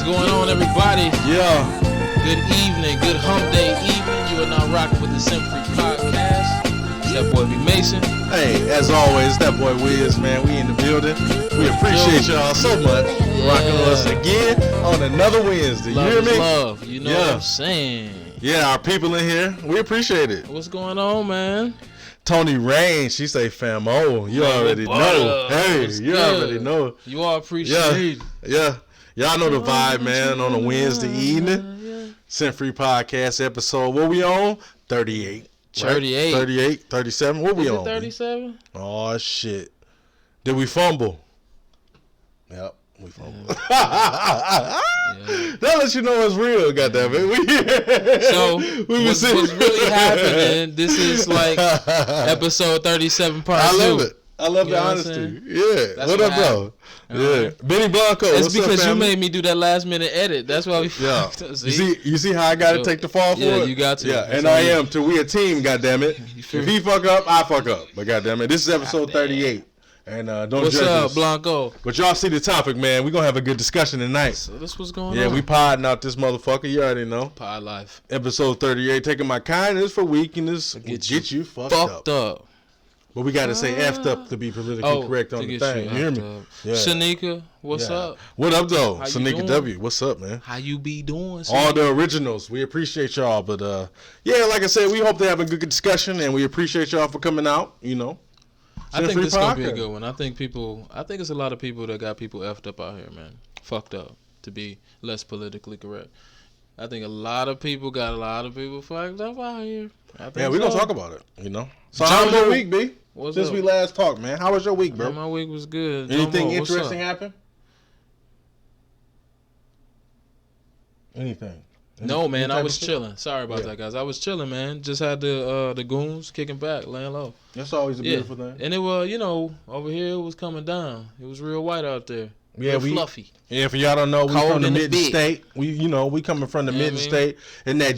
going on, everybody? Yeah. Good evening, good hump day evening. You are now rocking with the SimpFree podcast. It's that boy B Mason. Hey, as always, that boy Wizz, man. We in the building. We appreciate y'all so much rocking with us again on another Wednesday. Love you hear is me? love. You know what I'm saying? Yeah, our people in here, we appreciate it. What's going on, man? Tony Rain, she say famo. You already know. Hey, you already know. You all appreciate it. Yeah. Y'all know the vibe, man, on a Wednesday evening. SimpFree podcast episode. What we on? 38. Right? 38. 38, 37. What we on? 37? Oh, shit. Did we fumble? Yep, we fumbled. That lets you know it's real, goddammit. So, what's really happening, this is like episode 37 part 2. I love it. I love You the know what I'm honesty. saying? Yeah. That's What up, bro? Yeah. Benny Blanco. It's what's because up, you family? made me do that last minute edit. That's why we Yeah. see? You see how I got to take the fall for it? Yeah, you got to. Yeah, That's and all I you- am too. We a team, goddammit. If he fuck up, I fuck up. But goddammit, this is episode 38. And don't What's judge up, us. Blanco? But y'all see the topic, man. We're going to have a good discussion tonight. So this what's going on? Yeah, we podding out this motherfucker. You already know. Pod life. Episode 38, taking my kindness for weakness. Get you fucked up. But we got to say effed up to be politically correct on the thing. You hear me? Yeah. Shanika, what's up? What up, though? How you Shanika doing? W. What's up, man? How you be doing? All the originals. We appreciate y'all. But, yeah, like I said, we hope to have a good discussion, and we appreciate y'all for coming out, you know. I think SimpFree this is going to be a podcast. good one. I think it's a lot of people that got people effed up out here, man. Fucked up, to be less politically correct. I think a lot of people got a lot of people fucked up out here. Yeah, we're going to talk about it, you know. So John how was your Joe, week, B? what's Since up? we last talked, man. How was your week, bro? Man, my week was good. Anything Jomo, what's interesting up? happen? Anything? No, man, Any I type was of shit? chilling. Sorry about that, guys. I was chilling, man. Just had the goons kicking back, laying low. That's always a beautiful thing. And it was, over here it was coming down. It was real white out there. Yeah, real fluffy. Yeah, for y'all don't know, we Cold from the in the mid bit. state. We coming from the You know mid what I mean? state, and that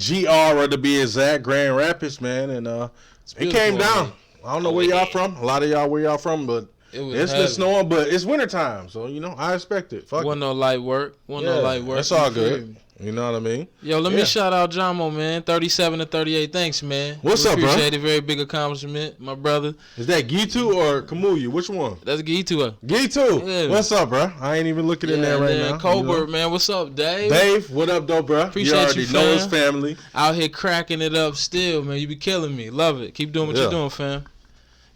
GR to be exact, Grand Rapids, man, and it beautiful came over down. here. I don't know where y'all from. A lot of y'all where y'all from, but It was it's heavy. been snowing, but it's wintertime, so I expect it. Fuck Wasn't no light work. yeah, no light work. that's all You feel good. me? You know what I mean? Yo, let Yeah. me shout out Jomo, man. 37 to 38. Thanks, man. What's up, bro? Appreciate it. Very big accomplishment, my brother. Is that Gitu or Kamuya? Which one? That's Gitu. Gitu. Yeah. What's up, bro? I ain't even looking in there right now. Colbert, you know? man. What's up, Dave? Dave, what up, though, bro? Appreciate you already you, know his fam. family. Out here cracking it up still, man. You be killing me. Love it. Keep doing what Yeah. you're doing, fam.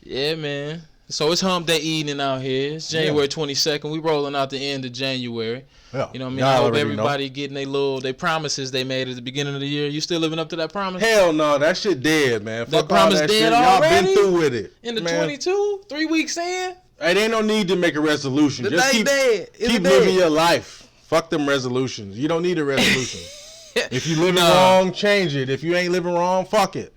Yeah, man. So it's hump day evening out here. It's January 22nd. We rolling out the end of January. Yeah. You know what I mean? Y'all I hope already everybody getting they promises they made at the beginning of the year. You still living up to that promise? Hell no, that shit dead, man. Fuck all promise that dead shit. Y'all already? been through with it. In the man. 22? 3 weeks in? It ain't no need to make a resolution. The Just day keep, dead. It's keep dead. living your life. Fuck them resolutions. You don't need a resolution. If you living Nah. wrong, change it. If you ain't living wrong, fuck it.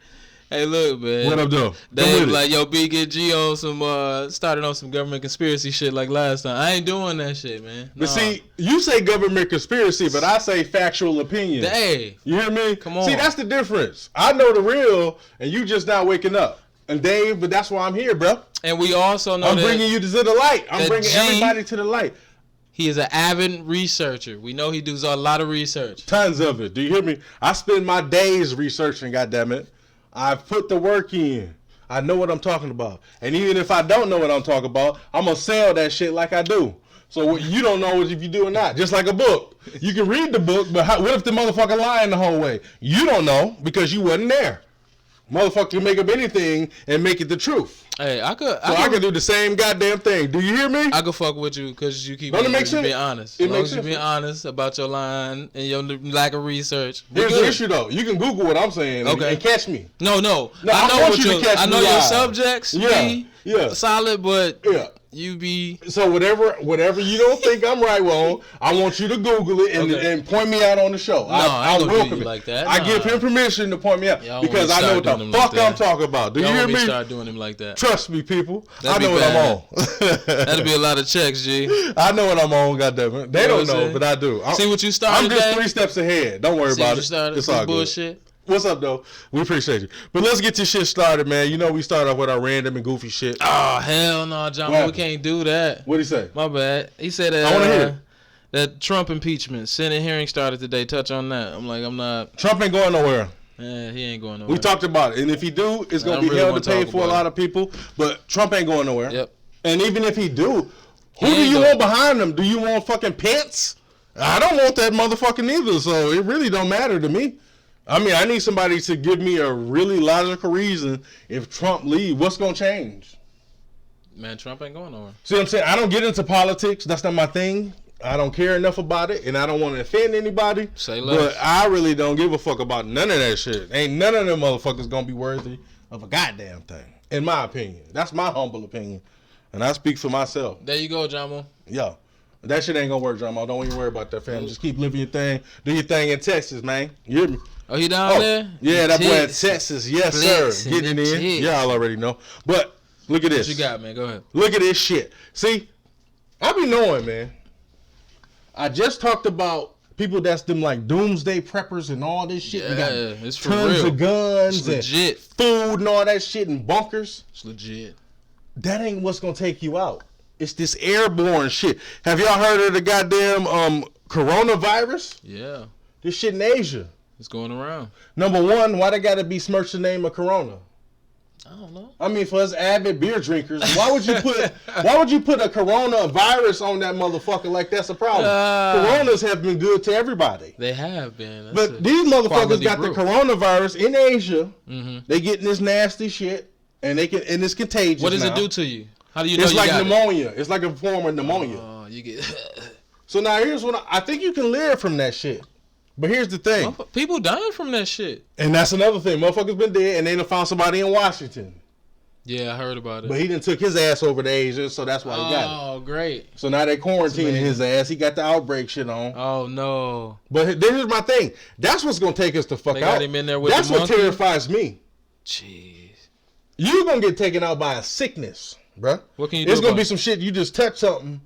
Hey, look, man. What up, though? Dave like, yo, B, get G on some, started on some government conspiracy shit like last time. I ain't doing that shit, man. But see, you say government conspiracy, but I say factual opinion. Dave. You hear me? Come on. See, that's the difference. I know the real, and you just not waking up. And Dave, but that's why I'm here, bro. And we also know I'm that bringing you to the light. I'm that bringing G- everybody to the light. he is an avid researcher. We know he does a lot of research. Tons of it. Do you hear me? I spend my days researching, goddammit. I've put the work in. I know what I'm talking about. And even if I don't know what I'm talking about, I'm going to sell that shit like I do. So what you don't know is if you do or not. Just like a book. You can read the book, but what if the motherfucker lying the whole way? You don't know because you wasn't there. Motherfucker can make up anything and make it the truth. Hey, I So I can do the same goddamn thing. Do you hear me? I could fuck with you because you keep Don't it make you sense? being honest. It As long makes as you sense. being honest about your line and your lack of research. we Here's the good. issue though. You can Google what I'm saying Okay. and catch me. No. No, I I know want what you to your catch I know me your live. subjects Yeah, be yeah. solid, but Yeah. you be So whatever you don't think I'm right on, I want you to Google it Okay. and point me out on the show. I ain't gonna do welcome you it. like that. I Nah. give him permission to point me out Y'all because want I me know to what start the doing him fuck like I'm that. talking about. Do you Y'all hear want me me? start doing him like that. Trust me, people. That'd I be know what bad. I'm on. That'd be a lot of checks, G. I know what I'm on, goddammit. They You know don't what I'm know, saying? but I do. See what you started I'm just today? 3 steps ahead. Don't worry See about what you it. started? It's all good. Bullshit. What's up, though? We appreciate you. But let's get this shit started, man. You know we start off with our random and goofy shit. Oh hell no, John. What We happened? can't do that. What'd he say? My bad. He said I wanna hear it. That Trump impeachment. Senate hearing started today. Touch on that. I'm not. Trump ain't going nowhere. He ain't going nowhere. We talked about it. And if he do, it's going to be hell to pay for a lot of people. But Trump ain't going nowhere. Yep. And even if he do, who do you want behind him? Do you want fucking Pence? I don't want that motherfucking either. So it really don't matter to me. I mean, I need somebody to give me a really logical reason if Trump leave. What's going to change? Man, Trump ain't going nowhere. See what I'm saying? I don't get into politics. That's not my thing. I don't care enough about it, and I don't want to offend anybody. Say less. But I really don't give a fuck about none of that shit. Ain't none of them motherfuckers gonna be worthy of a goddamn thing, in my opinion. That's my humble opinion, and I speak for myself. There you go, Jamo. Yo, that shit ain't gonna work, Jamo. Don't even worry about that, fam. Just keep living your thing. Do your thing in Texas, man. You hear me? Oh, he down there? Yeah, that boy in Texas. Yes, sir. Getting it in. Y'all already know. But look at this. What you got, man? Go ahead. Look at this shit. See, I be knowing, man. I just talked about people that's them like doomsday preppers and all this shit. Yeah, we got it's for tons real. of guns It's legit. and food and all that shit and bunkers. It's legit. That ain't what's gonna take you out. It's this airborne shit. Have y'all heard of the goddamn coronavirus? Yeah. This shit in Asia. It's going around. Number one, why they gotta besmirch the name of Corona? I don't know. I mean, for us avid beer drinkers, why would you put a coronavirus on that motherfucker like that's a problem? Coronas have been good to everybody. They have been. But these motherfuckers got the coronavirus in Asia. Mm-hmm. They getting this nasty shit, and it's contagious. What does now. it do to you? How do you know It's you like got pneumonia. It's like a form of pneumonia. Oh, you get. So now here's what I think you can live from that shit. But here's the thing. People dying from that shit. And that's another thing. Motherfuckers been dead, and they done found somebody in Washington. Yeah, I heard about it. But he done took his ass over to Asia, so that's why he got it. Oh, great. So now they quarantining his ass. He got the outbreak shit on. Oh, no. But here's my thing. That's what's going to take us the fuck They out. got him in there with that's the what monkey? terrifies me. Jeez. You're going to get taken out by a sickness, bruh. What can you do? It's going to be some shit. You just touch something,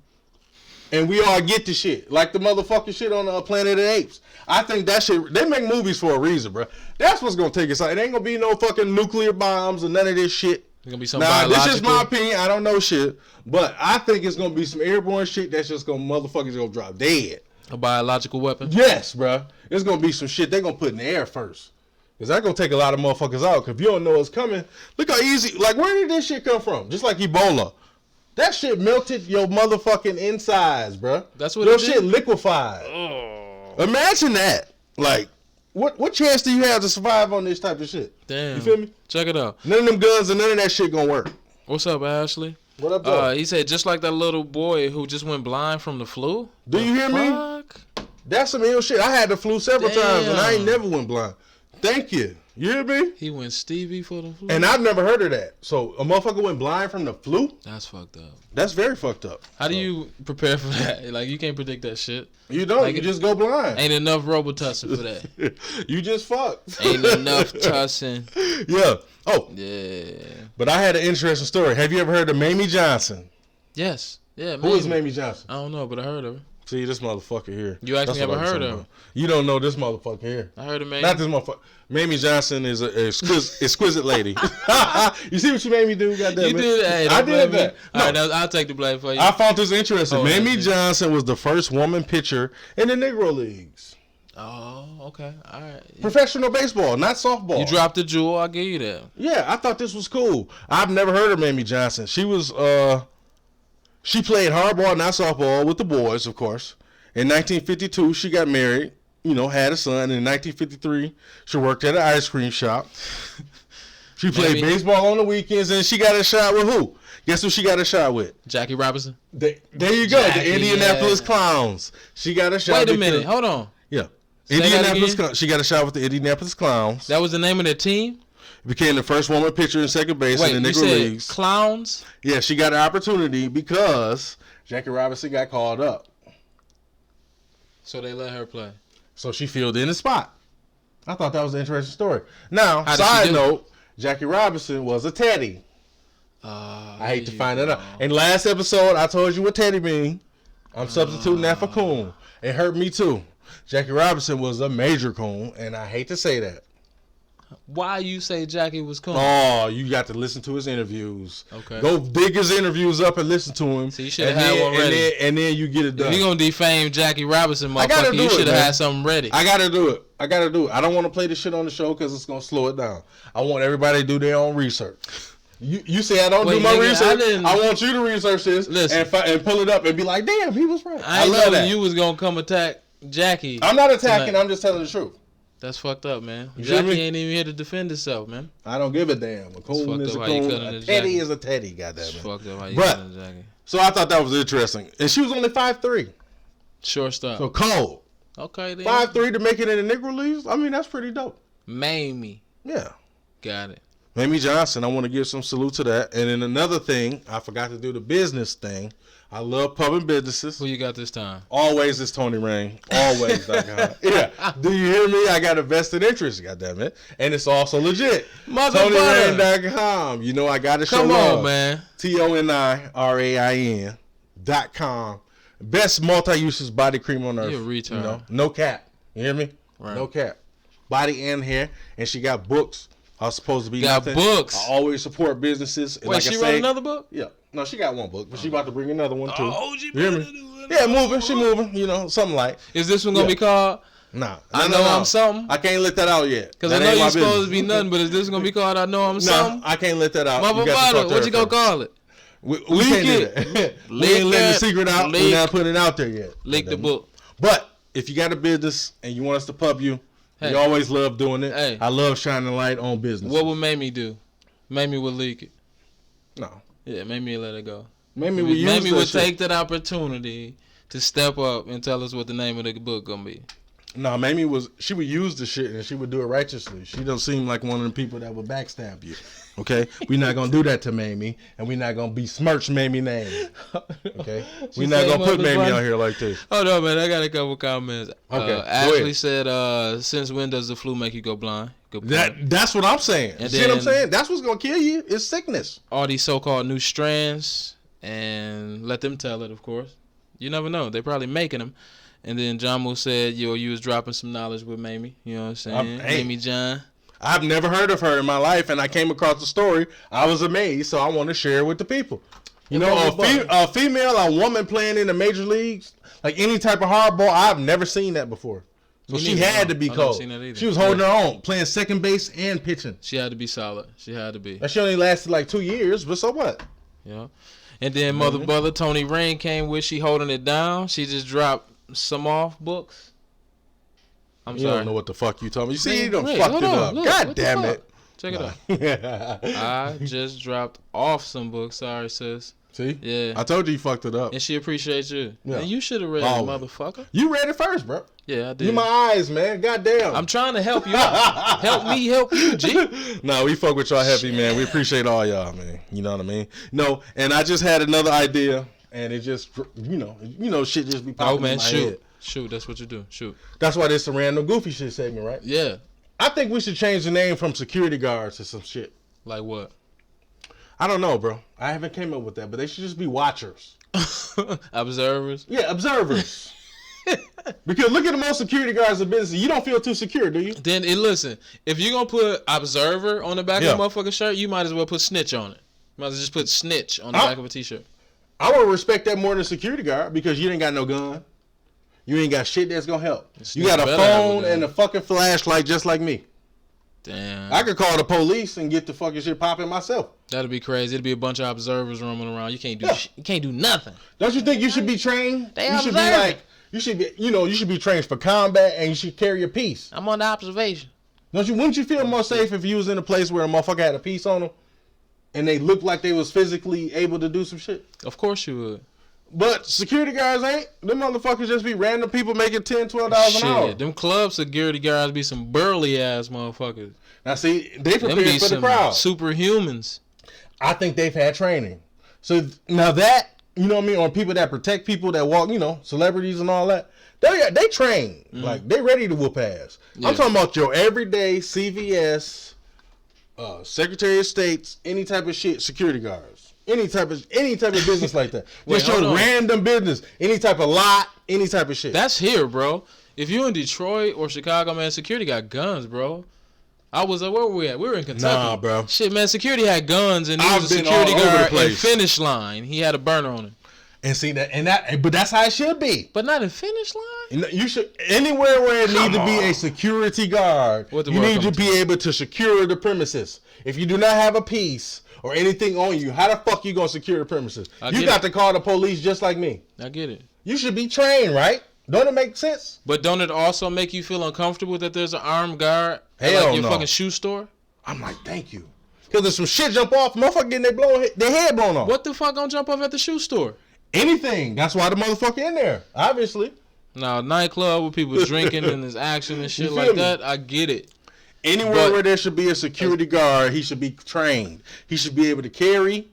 and we all get the shit. Like the motherfucking shit on Planet of the Apes. I think that shit, they make movies for a reason, bruh. That's what's going to take us out. It ain't going to be no fucking nuclear bombs or none of this shit. It's gonna be some now, biological. this is my opinion. I don't know shit. But I think it's going to be some airborne shit that's just going to motherfuckers going to drop dead. A biological weapon? Yes, bruh. It's going to be some shit they going to put in the air first. Because that's going to take a lot of motherfuckers out. Because if you don't know it's coming, look how easy. Like, where did this shit come from? Just like Ebola. That shit melted your motherfucking insides, bruh. That's what your it did? shit liquefied. Oh. Imagine that. Like, what chance do you have to survive on this type of shit? Damn. You feel me? Check it out. None of them guns and none of that shit gonna work. What's up, Ashley? What up, though? He said, just like that little boy who just went blind from the flu. Do you hear me? That's some ill shit. I had the flu several times and I ain't never went blind. Thank you. You hear me? He went Stevie for the flu. And I've never heard of that. So a motherfucker went blind from the flu? That's fucked up. That's very fucked up. How do you prepare for that? Like, you can't predict that shit. You don't. Like, you just go blind. Ain't enough Robitussin for that. You just fucked. Ain't enough tussin. Yeah. Oh. Yeah. But I had an interesting story. Have you ever heard of Mamie Johnson? Yes. Yeah, Who is Mamie Johnson? I don't know, but I heard of her. See, this motherfucker here. You actually ever heard of her? You don't know this motherfucker here. I heard of Mamie. Not this motherfucker. Mamie Johnson is an exquisite lady. You see what you made me do? Goddamn You did. Hey, I did that. No. All right, I'll take the blame for you. I found this interesting. Oh, Mamie yeah. Johnson was the first woman pitcher in the Negro Leagues. Oh, okay. All right. Professional baseball, not softball. You dropped the jewel. I'll give you that. Yeah, I thought this was cool. I've never heard of Mamie Johnson. She was, she played hardball, not softball, with the boys, of course. In 1952, she got married, had a son. In 1953, she worked at an ice cream shop. She played baseball on the weekends, and she got a shot with who? Guess who she got a shot with? Jackie Robinson. There you go, Jackie, the Indianapolis Clowns. She got a shot. Wait a minute, hold on. Yeah. Say that Indianapolis. She got a shot with the Indianapolis Clowns. That was the name of the team? Became the first woman pitcher in second base in the Negro Leagues. Clowns? Yeah, she got an opportunity because Jackie Robinson got called up. So they let her play. So she filled in the spot. I thought that was an interesting story. Now, How side note, Jackie Robinson was a Teddy. I hate to find that out. In last episode, I told you what Teddy mean. I'm substituting that for coon. It hurt me too. Jackie Robinson was a major coon, and I hate to say that. Why you say Jackie was cool? Oh, you got to listen to his interviews. Okay. Go dig his interviews up and listen to him. So you should have had one ready. And then you get it done. If you're going to defame Jackie Robinson, motherfucker, you should have had something ready. I got to do it. I don't want to play this shit on the show because it's going to slow it down. I want everybody to do their own research. You say I don't do my research. I want you to research this and pull it up and be like, damn, he was right. I love that. You was going to come attack Jackie. I'm not attacking. Tonight. I'm just telling the truth. That's fucked up, man. Jackie ain't even here to defend herself, man. I don't give a damn. A coon is a coon. A teddy is a teddy, goddamn it. Fucked up how you cutting Jackie. So I thought that was interesting. And she was only 5'3". Shortstop. So cold. Okay, then. 5'3" to make it in the Negro Leagues? I mean, that's pretty dope. Mamie. Yeah. Got it. Mamie Johnson, I want to give some salute to that. And then another thing, I forgot to do the business thing. I love pub and businesses. Who you got this time? Always is Tony Rain. Always. Yeah. Do you hear me? I got a vested interest, goddammit. And it's also legit. TonyRain.com. You know I got to show love. Come on, man. TonyRain.com. Best multi-uses body cream on earth. You're a retard. You know? No cap. You hear me? Right. No cap. Body and hair. And she got books. I was supposed to be nothing. Books. I always support businesses. Wait, like she wrote another book? Yeah. No, she got one book, but she about to bring another one too. Oh, she hear me? Yeah, moving. She moving. You know, something like. Is this one gonna be called? Nah. I know I'm something. I can't let that out yet. Because I know you're supposed to be nothing, but is this gonna be called I know I'm something? No, I can't let that out. What you gonna call it? We can't do that. We ain't letting the secret out. We're not putting it out there yet. Leak the book. But if you got a business and you want us to pub you, we always love doing it. Hey. I love shining light on business. What would Mamie do? Mamie would leak it. No. Yeah, Mamie would let it go. Mamie would take that opportunity to step up and tell us what the name of the book gonna be. No, Mamie she would use the shit and she would do it righteously. She don't seem like one of the people that would backstab you. Okay? We're not gonna do that to Mamie, and we're not gonna besmirch Mamie's name. Okay? We're not gonna put Mamie out here like this. Hold on, man. I got a couple comments. Okay. Ashley said, since when does the flu make you go blind? That's what I'm saying. And see what I'm saying? That's what's gonna kill you. It's sickness. All these so-called new strands, and let them tell it, of course. You never know. They're probably making them. And then John Moore said, you was dropping some knowledge with Mamie. You know what I'm saying? Mamie John. I've never heard of her in my life, and I came across the story. I was amazed, so I want to share it with the people. You know, a female, a woman playing in the major leagues, like any type of hardball, I've never seen that before. So she had to be cold. She was holding her own, playing second base and pitching. She had to be solid. She had to be. And she only lasted like 2 years, but so what? Yeah. And then Mother Brother Tony Rain came with she holding it down. She just dropped some off books. I'm sorry. You don't know what the fuck you told me. You see, you done fucked it up. Look, God damn it. Check it out. I just dropped off some books. Sorry, sis. See? Yeah. I told you fucked it up. And she appreciates you. Yeah. And you should have read it, motherfucker. You read it first, bro. Yeah, I did. You my eyes, man. God damn. I'm trying to help you out. Help me help you, G. No, we fuck with y'all heavy, man. We appreciate all y'all, man. You know what I mean? No, and I just had another idea, and it just, you know, shit just be popping in my head. Shoot, that's what you do. Shoot. That's why there's some random goofy shit segment, right? Yeah. I think we should change the name from security guards to some shit. Like what? I don't know, bro. I haven't came up with that, but they should just be watchers. Observers? Yeah, observers. Because look at the most security guards in business. You don't feel too secure, do you? Then, listen, if you're going to put observer on the back of the motherfucking shirt, you might as well put snitch on it. You might as well just put snitch on the back of a t-shirt. I would respect that more than security guard because you ain't got no gun. You ain't got shit that's gonna help. You got a phone and a fucking flashlight just like me. Damn. I could call the police and get the fucking shit popping myself. That'd be crazy. It'd be a bunch of observers roaming around. You can't do you can't do nothing. Don't you think you should be trained? They you should be like you should be trained for combat and you should carry a piece. I'm on the observation. Wouldn't you feel more safe if you was in a place where a motherfucker had a piece on them and they looked like they was physically able to do some shit? Of course you would. But security guards ain't. Them motherfuckers just be random people making $10, $12 an hour. Them club security guards be some burly ass motherfuckers. Now see, they prepared for the crowd. Superhumans. I think they've had training. So now that, you know what I mean, or people that protect people that walk, celebrities and all that, they train. Mm-hmm. Like they ready to whoop ass. Yeah. I'm talking about your everyday CVS, Secretary of State's, any type of shit, security guards. Any type of business like that. Just your random business. Any type of lot, any type of shit. That's here, bro. If you in Detroit or Chicago, man, security got guns, bro. I was like, where were we at? We were in Kentucky. Nah, bro. Shit, man, security had guns, and he was a security guard in Finish Line. He had a burner on him. And see but that's how it should be. But not in Finish Line. You should anywhere where it needs to be a security guard. You need to be able to secure the premises. If you do not have a piece or anything on you, how the fuck you gonna secure the premises? You got to call the police just like me. I get it. You should be trained, right? Don't it make sense? But don't it also make you feel uncomfortable that there's an armed guard at your fucking shoe store? I'm like, thank you. Because there's some shit jump off, motherfucker getting their head blown off. What the fuck gonna jump off at the shoe store? Anything. That's why the motherfucker in there, obviously. Now, nightclub with people drinking and there's action and shit like that, I get it. Anywhere where there should be a security guard, he should be trained. He should be able to carry,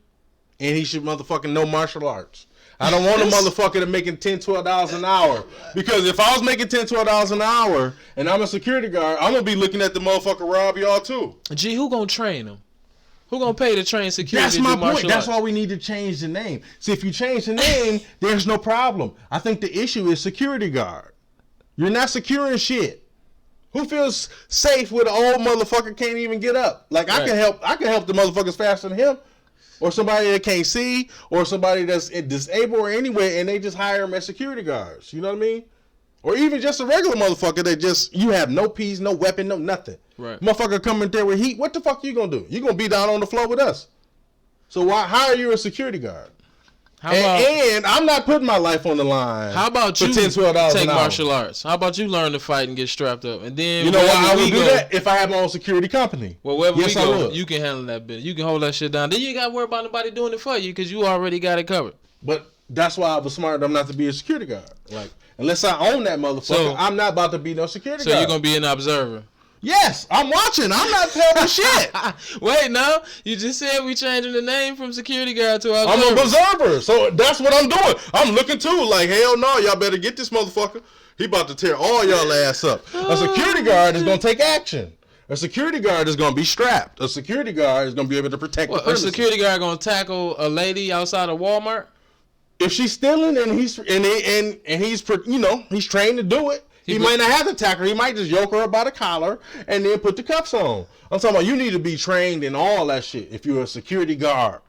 and he should motherfucking know martial arts. I don't want a motherfucker to making $10, $12 an hour. Because if I was making $10, $12 an hour and I'm a security guard, I'm going to be looking at the motherfucker rob y'all too. Gee, who going to train him? Who going to pay to train security? That's my point. That's why we need to change the name. See, if you change the name, there's no problem. I think the issue is security guard. You're not securing shit. Who feels safe with an old motherfucker can't even get up? Like, I can help the motherfuckers faster than him. Or somebody that can't see, or somebody that's disabled or anyway, and they just hire them as security guards. You know what I mean? Or even just a regular motherfucker that just, you have no piece, no weapon, no nothing. Right. Motherfucker come in there with heat. What the fuck you gonna do? You gonna be down on the floor with us. So why hire you a security guard? And I'm not putting my life on the line. How about you $10, $12 take martial arts? How about you learn to fight and get strapped up? And then you know why I would do that? If I have my own security company. Well, wherever we go, you can handle that bit. You can hold that shit down. Then you got to worry about nobody doing it for you because you already got it covered. But that's why I was smart enough not to be a security guard. Like, unless I own that motherfucker, I'm not about to be no security guard. So you're going to be an observer? Yes, I'm watching. I'm not telling shit. Wait, no. You just said we changing the name from security guard to observer. I'm an observer, so that's what I'm doing. I'm looking too. Like, hell no, y'all better get this motherfucker. He about to tear all y'all ass up. A security guard is gonna take action. A security guard is gonna be strapped. A security guard is gonna be able to protect the premises. A security guard gonna tackle a lady outside of Walmart? If she's stealing and he's you know, he's trained to do it. He might not have to tackle her. He might just yoke her up by the collar and then put the cuffs on. I'm talking about you need to be trained in all that shit if you're a security guard.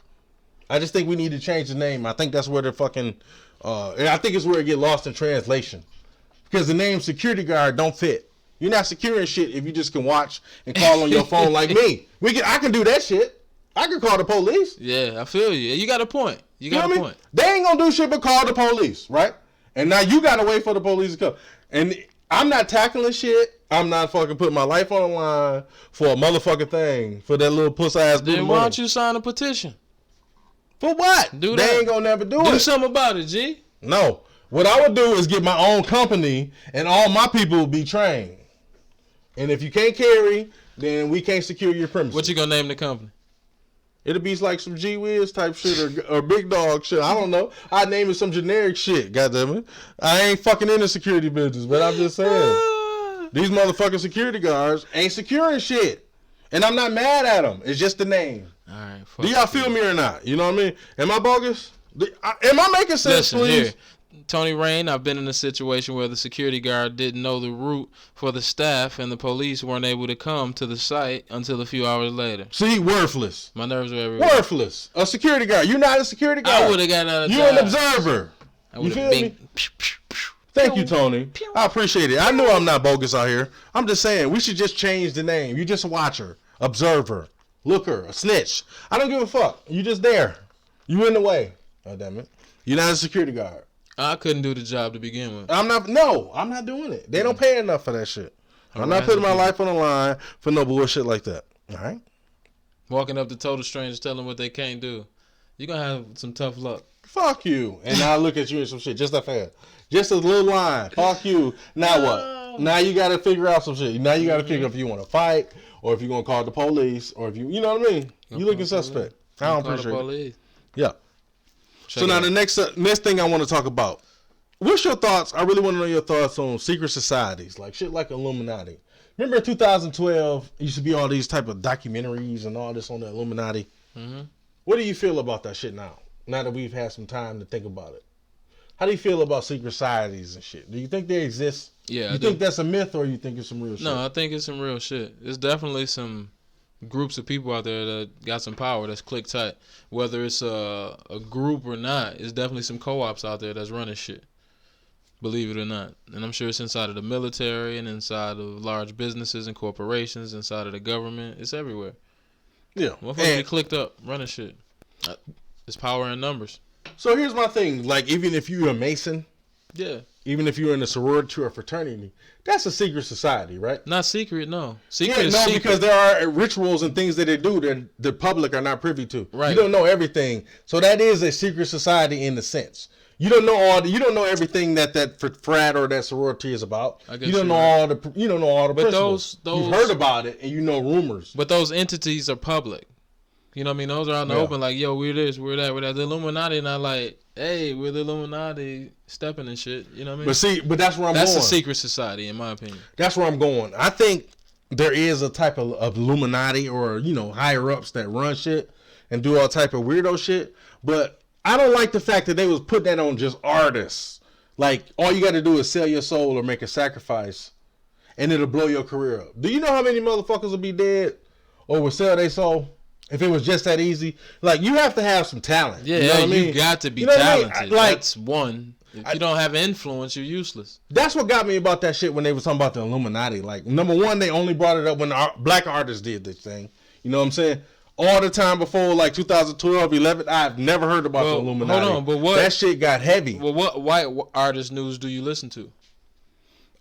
I just think we need to change the name. I think that's where the fucking... I think it's where it get lost in translation. Because the name security guard don't fit. You're not securing shit if you just can watch and call on your phone like me. I can do that shit. I can call the police. Yeah, I feel you. You got a point. You got a point. They ain't gonna do shit but call the police, right? And now you gotta wait for the police to come. And I'm not tackling shit. I'm not fucking putting my life on the line for a motherfucking thing. For that little puss ass dude. Then why don't you sign a petition? For what? Do they that. Ain't gonna never do it. Do something about it, G. No. What I would do is get my own company and all my people will be trained. And if you can't carry, then we can't secure your premises. What you gonna name the company? It'll be like some Wizz type shit or big dog shit. I don't know. I'd name it some generic shit, goddammit. I ain't fucking in the security business, but I'm just saying. These motherfucking security guards ain't securing shit. And I'm not mad at them. It's just the name. All right. Do y'all feel me or not? You know what I mean? Am I bogus? Am I making sense, please? Here. Tony Rain, I've been in a situation where the security guard didn't know the route for the staff and the police weren't able to come to the site until a few hours later. See, worthless. My nerves were everywhere. Worthless. A security guard. You're not a security guard. I would have got out of You're an observer. You feel me? Thank you, Tony. I appreciate it. I know I'm not bogus out here. I'm just saying, we should just change the name. You're just a watcher, observer, looker, a snitch. I don't give a fuck. You just there. You in the way. Oh, damn it. You're not a security guard. I couldn't do the job to begin with. I'm not doing it. They don't pay enough for that shit. I'm not putting my life on the line for no bullshit like that. All right? Walking up to total strangers telling them what they can't do. You're going to have some tough luck. Fuck you. And now I look at you and some shit. Just that fast. Just a little line. Fuck you. Now what? Now you got to figure out some shit. Now you got to figure if you want to fight or if you're going to call the police or if you know what I mean? You looking suspect. I don't appreciate it. Yeah. So now the next thing I want to talk about. What's your thoughts? I really want to know your thoughts on secret societies, like shit like Illuminati. Remember in 2012, it used to be all these type of documentaries and all this on the Illuminati. Mm-hmm. What do you feel about that shit now? Now that we've had some time to think about it. How do you feel about secret societies and shit? Do you think they exist? Yeah, you think that's a myth or you think it's some real shit? No, I think it's some real shit. It's definitely some groups of people out there that got some power that's click tight. Whether it's a group or not, it's definitely some co-ops out there that's running shit. Believe it or not. And I'm sure it's inside of the military and inside of large businesses and corporations, inside of the government. It's everywhere. Yeah. Motherfuckers be clicked up running shit. It's power in numbers. So here's my thing. Like, even if you're a Mason, yeah, even if you're in a sorority or fraternity, that's a secret society, right? Not secret, no. Secret is secret. Because there are rituals and things that they do that the public are not privy to. Right. You don't know everything. So that is a secret society in the sense. You don't know everything that frat or that sorority is about. You don't know all the principles. You've heard about it and you know rumors. But those entities are public. You know what I mean? Those are out in the open, like, yo, we're this, we're that, we're that. The Illuminati not like, hey, we're the Illuminati stepping and shit. You know what I mean? But that's where I'm going. That's a secret society, in my opinion. That's where I'm going. I think there is a type of Illuminati or, higher ups that run shit and do all type of weirdo shit. But I don't like the fact that they was put that on just artists. Like, all you got to do is sell your soul or make a sacrifice and it'll blow your career up. Do you know how many motherfuckers will be dead or will sell their soul? If it was just that easy, like, you have to have some talent. Yeah, you know what I mean? You got to be talented. I mean? Like, that's one. If you don't have influence, you're useless. That's what got me about that shit when they was talking about the Illuminati. Like, number one, they only brought it up when black artists did this thing. You know what I'm saying? All the time before, like, 2012, 11, I've never heard about the Illuminati. Hold on, but what? That shit got heavy. Well, what white artist news do you listen to?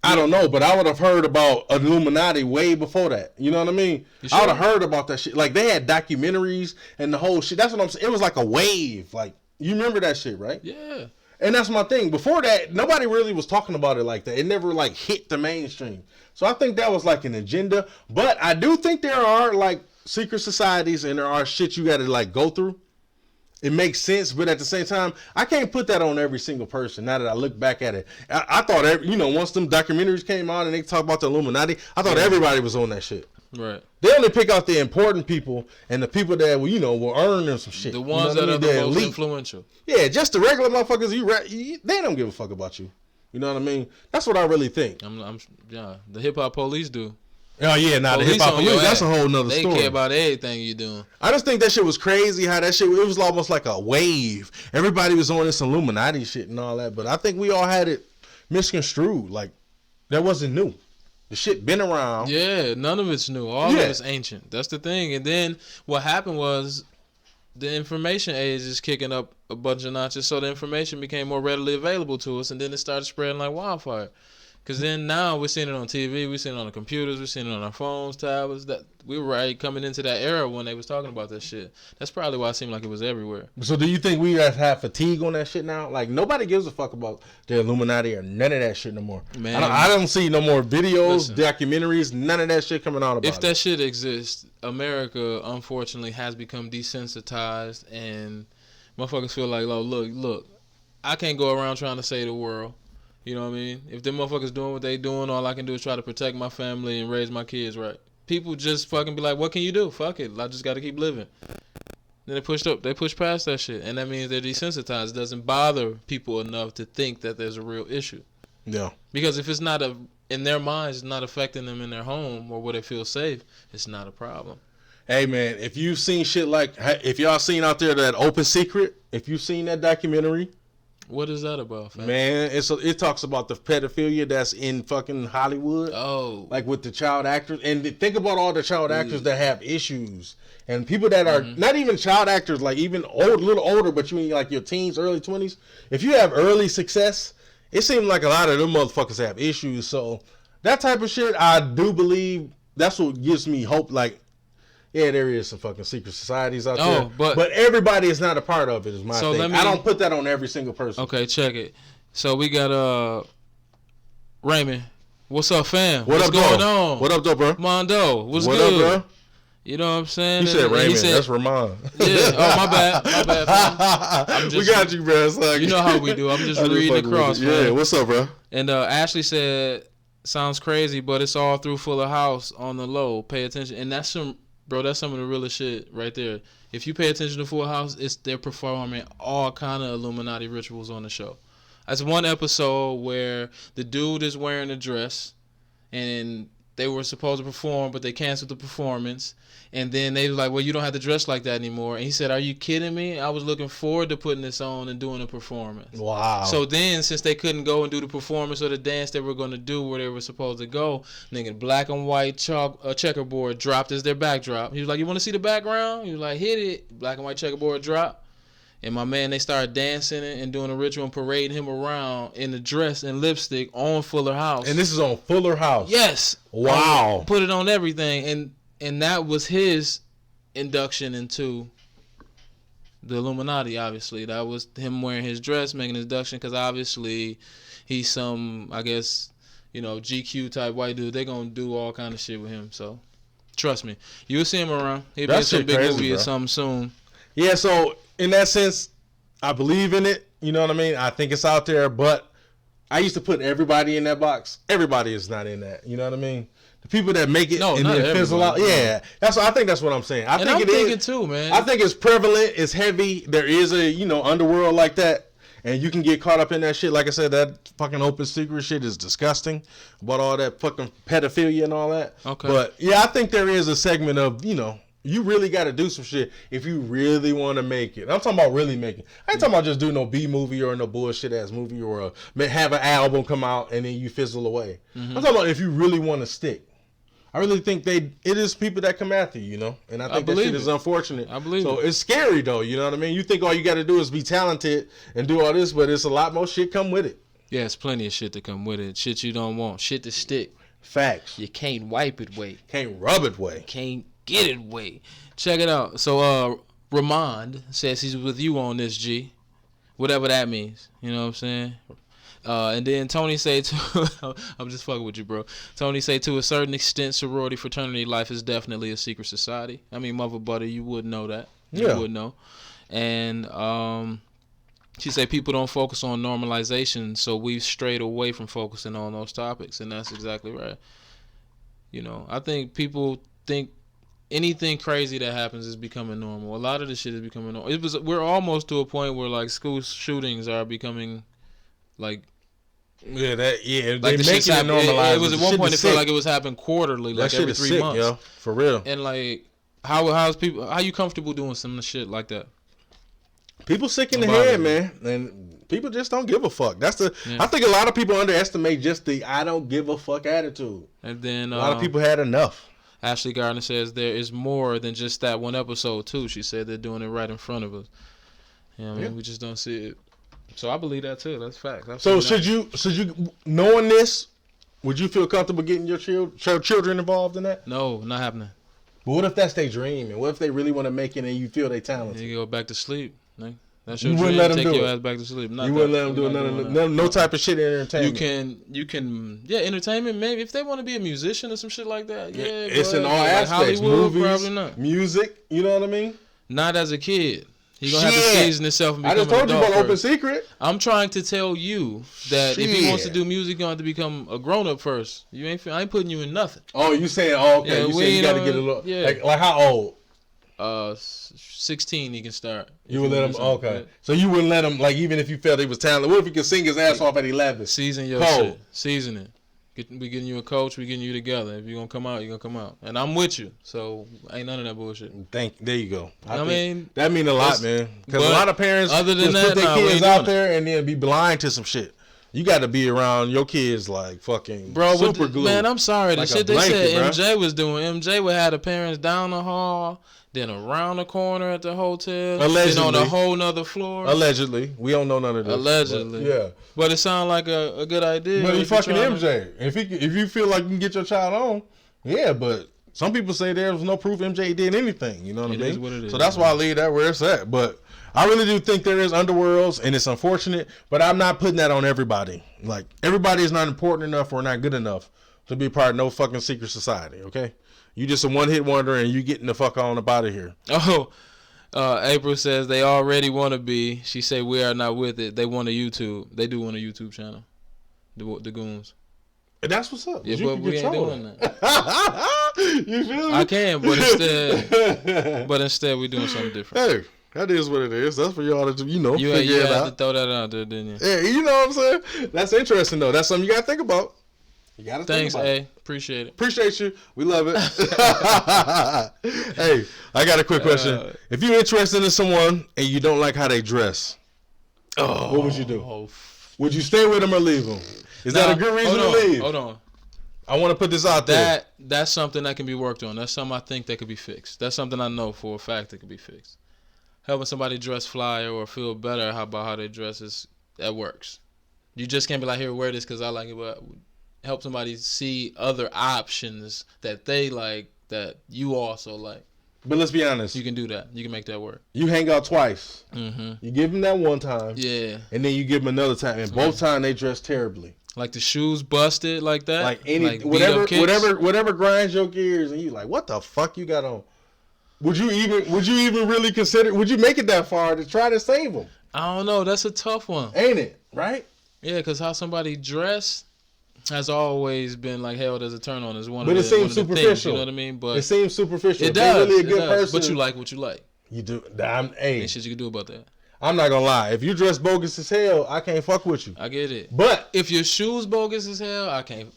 I don't know, but I would have heard about Illuminati way before that. You know what I mean? Sure? I would have heard about that shit. Like, they had documentaries and the whole shit. That's what I'm saying. It was like a wave. Like, you remember that shit, right? Yeah. And that's my thing. Before that, nobody really was talking about it like that. It never, like, hit the mainstream. So I think that was, like, an agenda. But I do think there are, like, secret societies and there are shit you got to, like, go through. It makes sense, but at the same time, I can't put that on every single person. Now that I look back at it, I thought once them documentaries came out and they talk about the Illuminati, I thought everybody was on that shit. Right. They only pick out the important people and the people that will earn them some shit. The ones that are the most influential. Yeah, just the regular motherfuckers. They don't give a fuck about you. You know what I mean? That's what I really think. Yeah, the hip hop police do. Oh yeah, the hip hop police, that's a whole nother story. They care about everything you doing. I just think that shit was crazy. How that shit, it was almost like a wave. Everybody was on this Illuminati shit and all that, but I think we all had it misconstrued. Like, that wasn't new. The shit been around. Yeah, none of it's new. All of it's ancient. That's the thing. And then what happened was the information age is kicking up a bunch of notches, so the information became more readily available to us, and then it started spreading like wildfire. Because then now we're seeing it on TV, we're seeing it on the computers, we're seeing it on our phones, tablets. That we were right coming into that era when they was talking about that shit. That's probably why it seemed like it was everywhere. So do you think we have fatigue on that shit now? Like, nobody gives a fuck about the Illuminati or none of that shit no more. Man, I don't see no more videos, documentaries, none of that shit coming out about it. If that shit exists, America, unfortunately, has become desensitized, and motherfuckers feel like, oh, look, I can't go around trying to save the world. You know what I mean? If them motherfuckers doing what they doing, all I can do is try to protect my family and raise my kids right. People just fucking be like, what can you do? Fuck it. I just got to keep living. Then they push past that shit. And that means they're desensitized. It doesn't bother people enough to think that there's a real issue. Yeah. Because if it's not in their minds, it's not affecting them in their home or where they feel safe, it's not a problem. Hey, man, if you've seen shit like, if y'all seen out there that Open Secret, if you've seen that documentary. What is that about, fam? Man, it talks about the pedophilia that's in fucking Hollywood. Oh. Like with the child actors. And think about all the child actors that have issues. And people that are not even child actors, like even little older, but you mean like your teens, early 20s. If you have early success, it seems like a lot of them motherfuckers have issues. So that type of shit, I do believe that's what gives me hope. Like, yeah, there is some fucking secret societies out there. But everybody is not a part of it, is my thing. I don't put that on every single person. Okay, check it. So we got Raymond. What's up, fam? What's going on? What up, though, bro? Mondo, what's good? What up, bro? You know what I'm saying? You said Raymond. That's Ramon. Yeah. Oh, my bad. Fam. We got you, bro. You know how we do. I'm just reading across, man. Yeah, what's up, bro? And Ashley said, sounds crazy, but it's all through Fuller House on the low. Pay attention. And that's some of the realest shit right there. If you pay attention to Full House, they're performing all kind of Illuminati rituals on the show. That's one episode where the dude is wearing a dress, and they were supposed to perform, but they canceled the performance. And then they was like, well, you don't have to dress like that anymore. And he said, are you kidding me? I was looking forward to putting this on and doing a performance. Wow. So then, since they couldn't go and do the performance or the dance they were going to do where they were supposed to go, nigga, black and white checkerboard dropped as their backdrop. He was like, you want to see the background? He was like, hit it. Black and white checkerboard drop. And my man, they started dancing and doing a ritual and parading him around in the dress and lipstick on Fuller House. And this is on Fuller House? Yes. Wow. Put it on everything. And that was his induction into the Illuminati, obviously. That was him wearing his dress, making his induction, because obviously he's some, I guess, GQ type white dude. They're going to do all kind of shit with him. So, trust me. You'll see him around. He'll be in some big movie or something soon. Yeah, so in that sense, I believe in it. You know what I mean? I think it's out there, but I used to put everybody in that box. Everybody is not in that. You know what I mean? The people that make it and then fizzle out. Yeah, I think that's what I'm saying. I'm thinking too, man. I think it's prevalent. It's heavy. There is a underworld like that, and you can get caught up in that shit. Like I said, that fucking open secret shit is disgusting. About all that fucking pedophilia and all that. Okay. But yeah, I think there is a segment of you really got to do some shit if you really want to make it. I'm talking about really making it. I ain't talking about just doing no B movie or no bullshit ass movie or have an album come out and then you fizzle away. Mm-hmm. I'm talking about if you really want to stick. I really think it is people that come after you, and I think that shit is unfortunate. I believe so it's scary though, you know what I mean? You think all you got to do is be talented and do all this, but it's a lot more shit come with it. Yeah, it's plenty of shit to come with it. Shit you don't want. Shit to stick. Facts. You can't wipe it way. Can't rub it way. Can't get it way. Check it out. So Ramond says he's with you on this, G. Whatever that means. You know what I'm saying? And then Tony say to I'm just fucking with you, bro. Tony say to a certain extent, sorority fraternity life is definitely a secret society. I mean, mother butter, you would know that. You would know. And she say people don't focus on normalization, so we've strayed away from focusing on those topics, and that's exactly right. I think people think anything crazy that happens is becoming normal. A lot of this shit is becoming normal. We're almost to a point where like school shootings are becoming like they make it normalized. It was at one point it felt like it was happening quarterly, like every 3 months. Yo, for real. And like how you comfortable doing some shit like that? People sick in the head, man, and people just don't give a fuck. I think a lot of people underestimate just the I don't give a fuck attitude. And then a lot of people had enough. Ashley Gardner says there is more than just that one episode too. She said they're doing it right in front of us. We just don't see it. So I believe that too. That's fact. So should you knowing this, would you feel comfortable getting your children involved in that? No, not happening. But what if that's their dream, and what if they really want to make it, and you feel they talented? You go back to sleep. That's your dream. Take your ass back to sleep. You wouldn't let them do no type of shit in entertainment. You can entertainment maybe if they want to be a musician or some shit like that. Yeah, it's in all aspects. Hollywood, movies, probably not. Music. You know what I mean? Not as a kid. You're going to have to season himself and become an adult. I just told you about Open Secret. I'm trying to tell you that if he wants to do music, you're going to have to become a grown-up first. I ain't putting you in nothing. Oh, you saying, okay. You saying you got to get a little. Yeah. Like how old? 16 he can start. You would let him, okay. Yeah. So you wouldn't let him, like, even if you felt he was talented. What if he could sing his ass off at 11? Season your shit. Season it. We getting you a coach. We getting you together. If you're going to come out, you're going to come out. And I'm with you. So ain't none of that bullshit. There you go. I mean, that mean a lot, man. Because a lot of parents other than put their kids out there and then be blind to some shit. You got to be around your kids like fucking super glue. Man, I'm sorry. The shit they said MJ was doing. MJ would have the parents down the hall, then around the corner at the hotel, allegedly, then on a whole nother floor. Allegedly. We don't know none of this. Allegedly. But, yeah. But it sounds like a good idea. But he fucking MJ. If you feel like you can get your child on, yeah, but some people say there was no proof MJ did anything. You know what I mean? It is what it is. So that's why I leave that where it's at. But I really do think there is underworlds, and it's unfortunate, but I'm not putting that on everybody. Like, everybody is not important enough or not good enough to be part of no fucking secret society, okay? You just a one-hit wonder, and you getting the fuck on up out of here. Oh, April says they already want to be. She say we are not with it. They want a YouTube. They do want a YouTube channel. The Goons. And that's what's up. Yeah, but we ain't doing that. You feel me? I can, but instead we're doing something different. Hey. That is what it is. That's for y'all to, you figure it out. You had to throw that out there, didn't you? Yeah, you know what I'm saying? That's interesting, though. That's something you got to think about. You got to think about it. Appreciate it. Appreciate you. We love it. Hey, I got a quick question. If you're interested in someone and you don't like how they dress, what would you do? Would you stay with them or leave them? Is that a good reason to leave? Hold on. I want to put this out there. That's something that can be worked on. That's something I think that could be fixed. That's something I know for a fact that could be fixed. Helping somebody dress flyer or feel better about how they dress, that works. You just can't be like, here, wear this because I like it, but help somebody see other options that they like that you also like. But let's be honest. You can do that. You can make that work. You hang out twice. Mm-hmm. You give them that one time. Yeah. And then you give them another time. And both times they dress terribly. Like the shoes busted like that? Like whatever grinds your gears and you like, what the fuck you got on? Would you even really consider, would you make it that far to try to save them? I don't know. That's a tough one. Ain't it? Right? Yeah, because how somebody dress has always been like held as a turn on. But it seems superficial. Things, you know what I mean? But it seems superficial. It does. Really a good person. But you like what you like. You do. Ain't shit you can do about that. I'm not gonna lie. If you dress bogus as hell, I can't fuck with you. I get it. But if your shoes bogus as hell, I can't.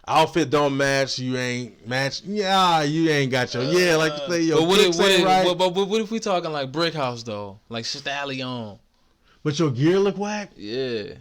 Outfit don't match. You ain't match. Yeah, you ain't got your like you say your. But what if we talking like Brick House though, like Stallion? But your gear look whack. Yeah.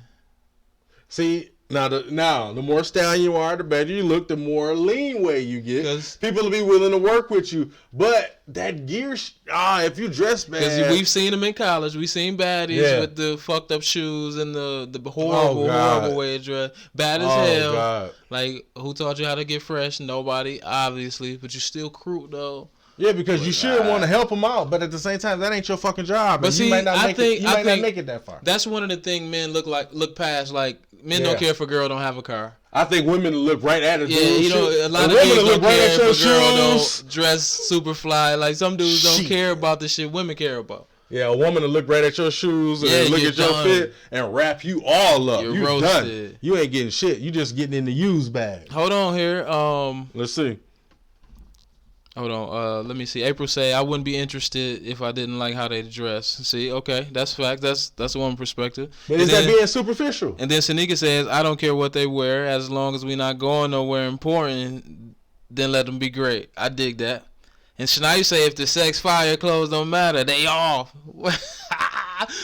See. Now, the more stallion you are, the better you look, the more lean way you get. People will be willing to work with you. But that gear, if you dress bad. Because we've seen them in college. We've seen baddies with the fucked up shoes and the horrible way to dress. Bad as hell. God. Like, who taught you how to get fresh? Nobody, obviously. But you still crude, though. Yeah, because you should want to help them out, but at the same time, that ain't your fucking job. But see, you might not make it that far. That's one of the things men look past. Like, men don't care if a girl don't have a car. I think women look right at it. Yeah, a lot of dudes don't care if a girl don't dress super fly. Like, some dudes don't care about the shit women care about. Yeah, a woman will look right at your shoes and look at your fit and wrap you all up. You're done. You ain't getting shit. You just getting in the used bag. Hold on here. Let's see. Hold on. Let me see. April say I wouldn't be interested if I didn't like how they dress. See, okay, that's fact. That's one perspective. But is that being superficial? And then Sanika says I don't care what they wear as long as we not going nowhere important. Then let them be great. I dig that. And Shania say if the sex fire clothes don't matter, they off.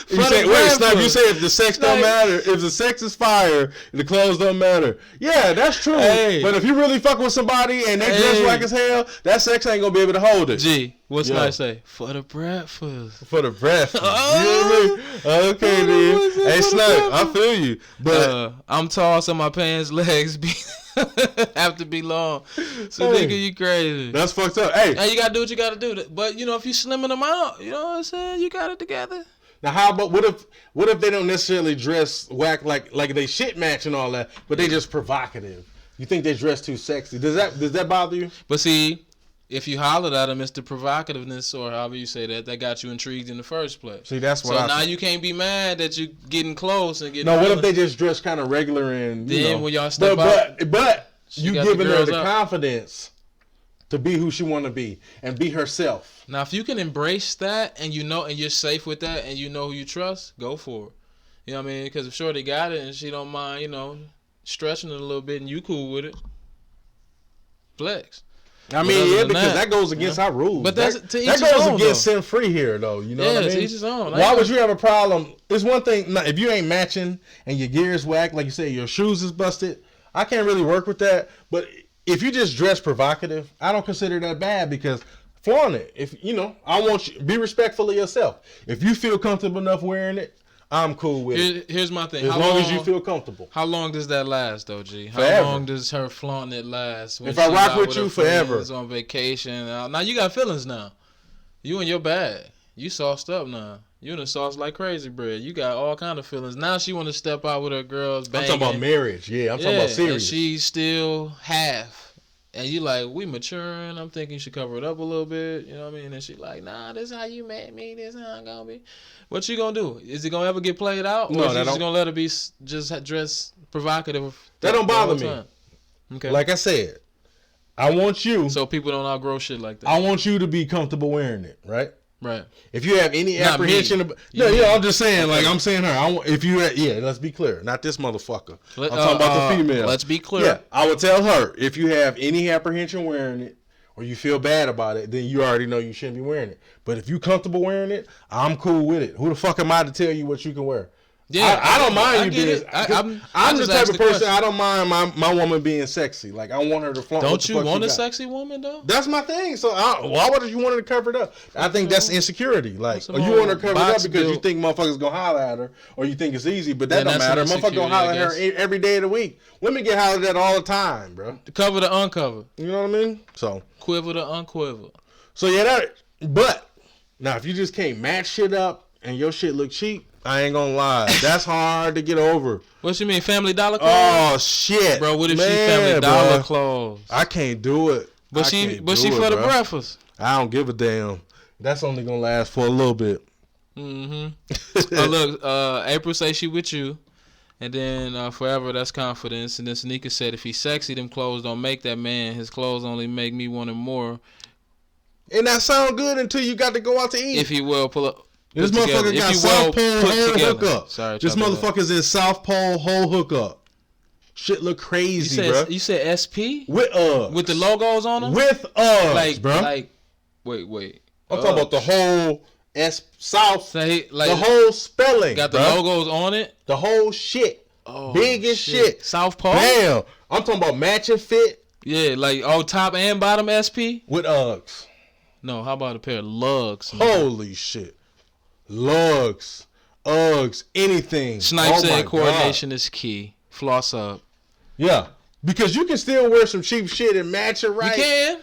You say if the sex don't matter, if the sex is fire, the clothes don't matter. Yeah, that's true. Hey. But if you really fuck with somebody and they dress whack as hell, that sex ain't gonna be able to hold it. G, what's Shania say? For the breakfast. For the breakfast. Oh. You know what I mean? Okay, then. Hey, Snug, I feel you. But I'm tall, so my pants legs have to be long. So nigga, you crazy. That's fucked up. Hey, you gotta do what you gotta do. But you know, if you slimming them out, you know what I'm saying? You got it together. Now, how about what if they don't necessarily dress whack like they shit match and all that, but they just provocative? You think they dress too sexy? Does that bother you? But see, if you hollered at them, it's the provocativeness or however you say that got you intrigued in the first place. See, that's what. So now you can't be mad that you getting close and getting. No, what if they just dress kind of regular and then when y'all step out, but you giving her the confidence to be who she want to be and be herself. Now, if you can embrace that and and you're safe with that and you know who you trust, go for it. You know what I mean? Because if Shorty got it and she don't mind, stretching it a little bit and you cool with it, flex. I mean, because that goes against our rules. But that goes against SimpFree here, though. You know what I mean? To each his own. Why would you have a problem? It's one thing if you ain't matching and your gear is whack, like you say, your shoes is busted. I can't really work with that. But if you just dress provocative, I don't consider that bad because flaunt it. If I want you be respectful of yourself. If you feel comfortable enough wearing it, I'm cool with it. Here's my thing. As long as you feel comfortable. How long does that last, though, G? Forever. How long does her flaunting it last? If I rock with you forever. On vacation. Now you got feelings now. You in your bag. You sauced up now. You done sauced like crazy bread. You got all kind of feelings. Now she want to step out with her girls banging. I'm talking about marriage. Yeah, I'm talking about serious. And she's still half. And you like, we maturing. I'm thinking you should cover it up a little bit. You know what I mean? And she like, nah, this is how you met me. This is how I'm going to be. What you going to do? Is it going to ever get played out? Or is she just going to let her be just dress provocative? That don't bother me. Okay. Like I said, I want you. So people don't outgrow shit like that. I want you to be comfortable wearing it, right? Right. If you have any apprehension, I'm just saying. Okay. Like I'm saying her. Let's be clear. Not this motherfucker. I'm talking about the female. Let's be clear. Yeah, I would tell her if you have any apprehension wearing it, or you feel bad about it, then you already know you shouldn't be wearing it. But if you comfortable wearing it, I'm cool with it. Who the fuck am I to tell you what you can wear? Yeah, I don't mind you being. I'm the type of person. I don't mind my woman being sexy. Like I want her to flaunt. Don't you want a sexy woman though? That's my thing. So why would you want her to cover it up? I think that's insecurity. Like, or you want her to cover it up because you think motherfuckers gonna holler at her, or you think it's easy. But that don't matter. Motherfuckers gonna holler at her every day of the week. Women get hollered at all the time, bro. Cover to uncover. You know what I mean? So quiver to unquiver. So but now if you just can't match shit up and your shit look cheap. I ain't gonna lie. That's hard to get over. What you mean, Family Dollar clothes? Oh shit, bro. What if she Family Dollar clothes? I can't do it. But she for the breakfast. I don't give a damn. That's only gonna last for a little bit. Oh look, April say she with you, and then forever that's confidence. And then Sneaker said if he's sexy, them clothes don't make that man. His clothes only make me want him more. And that sound good until you got to go out to eat. If he will pull up. This motherfucker got South Pole whole hookup. Sorry, this motherfucker's in South Pole whole hookup. Shit look crazy, bro. You said SP? With with the logos on them? With bro. Like, wait. I'm talking about the whole South. The whole spelling. Got the logos on it? The whole shit. Oh, big as shit. South Pole? Damn. I'm talking about matching fit. Yeah, like top and bottom SP? With Uggs. No, how about a pair of lugs? Holy shit. Lugs, Uggs, anything. Snipe said coordination is key. Floss up. Yeah, because you can still wear some cheap shit and match it right. You can,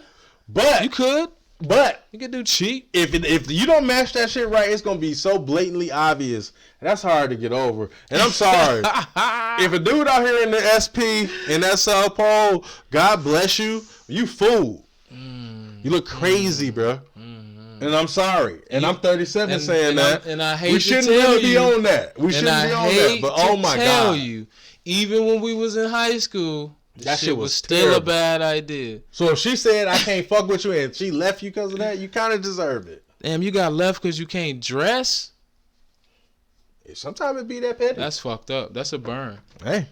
but you could. But you can do cheap. If you don't match that shit right, it's gonna be so blatantly obvious, and that's hard to get over. And I'm sorry, if a dude out here in the SP in that South Pole, God bless you, you fool. You look crazy, bro. And I'm sorry. And I'm 37 saying that. And I hate we shouldn't really be on that. We shouldn't be on that. But oh my God. Even when we was in high school, that shit was still terrible. A bad idea. So if she said I can't fuck with you and she left you because of that, you kind of deserve it. Damn, you got left because you can't dress? Sometimes it be that petty. That's fucked up. That's a burn. Hey.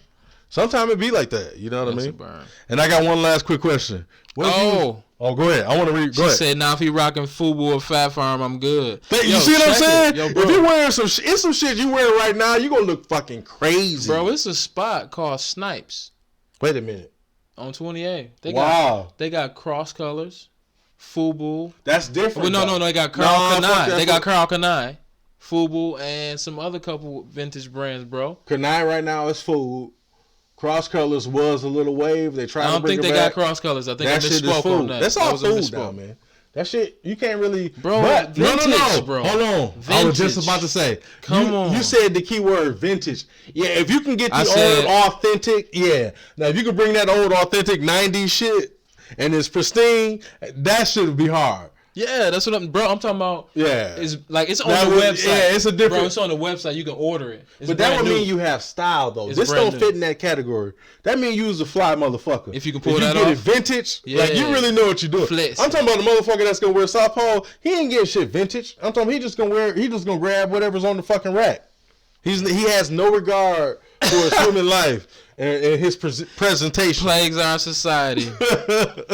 Sometimes it be like that. You know what I mean? A burn. And I got one last quick question. Go ahead. I want to read. Go ahead. She said, "Now if he rocking FUBU or Fat Farm, I'm good." You see what I'm saying? If you wearing some shit you wearing right now, you gonna look fucking crazy, bro. It's a spot called Snipes. Wait a minute. On 28, they got cross colors, FUBU. That's different. Well, no, they got Karl Kani. They got Karl Kani, FUBU, and some other couple vintage brands, bro. Kani right now is FUBU. Cross colors was a little wave. They tried to bring it back. I don't think they got cross colors. I think that shit is food. That's all food now, man. That shit, you can't really. Bro, but, vintage, no. Bro. Hold on. Vintage. I was just about to say. Come on. You said the key word vintage. Yeah, if you can get the old authentic, yeah. Now, if you can bring that old authentic 90s shit and it's pristine, that should be hard. Yeah, that's what I'm talking about. Yeah. It's like it's on the website. Yeah, it's a different. Bro, it's on the website. You can order it. But that don't mean you have style though. This don't fit in that category. That means you was a fly motherfucker. If you can pull that off. If you get it vintage, like you really know what you're doing. Flex. I'm talking about the motherfucker that's gonna wear South Pole. He ain't getting shit vintage. I'm talking he just gonna grab whatever's on the fucking rack. He has no regard for his human life. And his presentation plagues our society.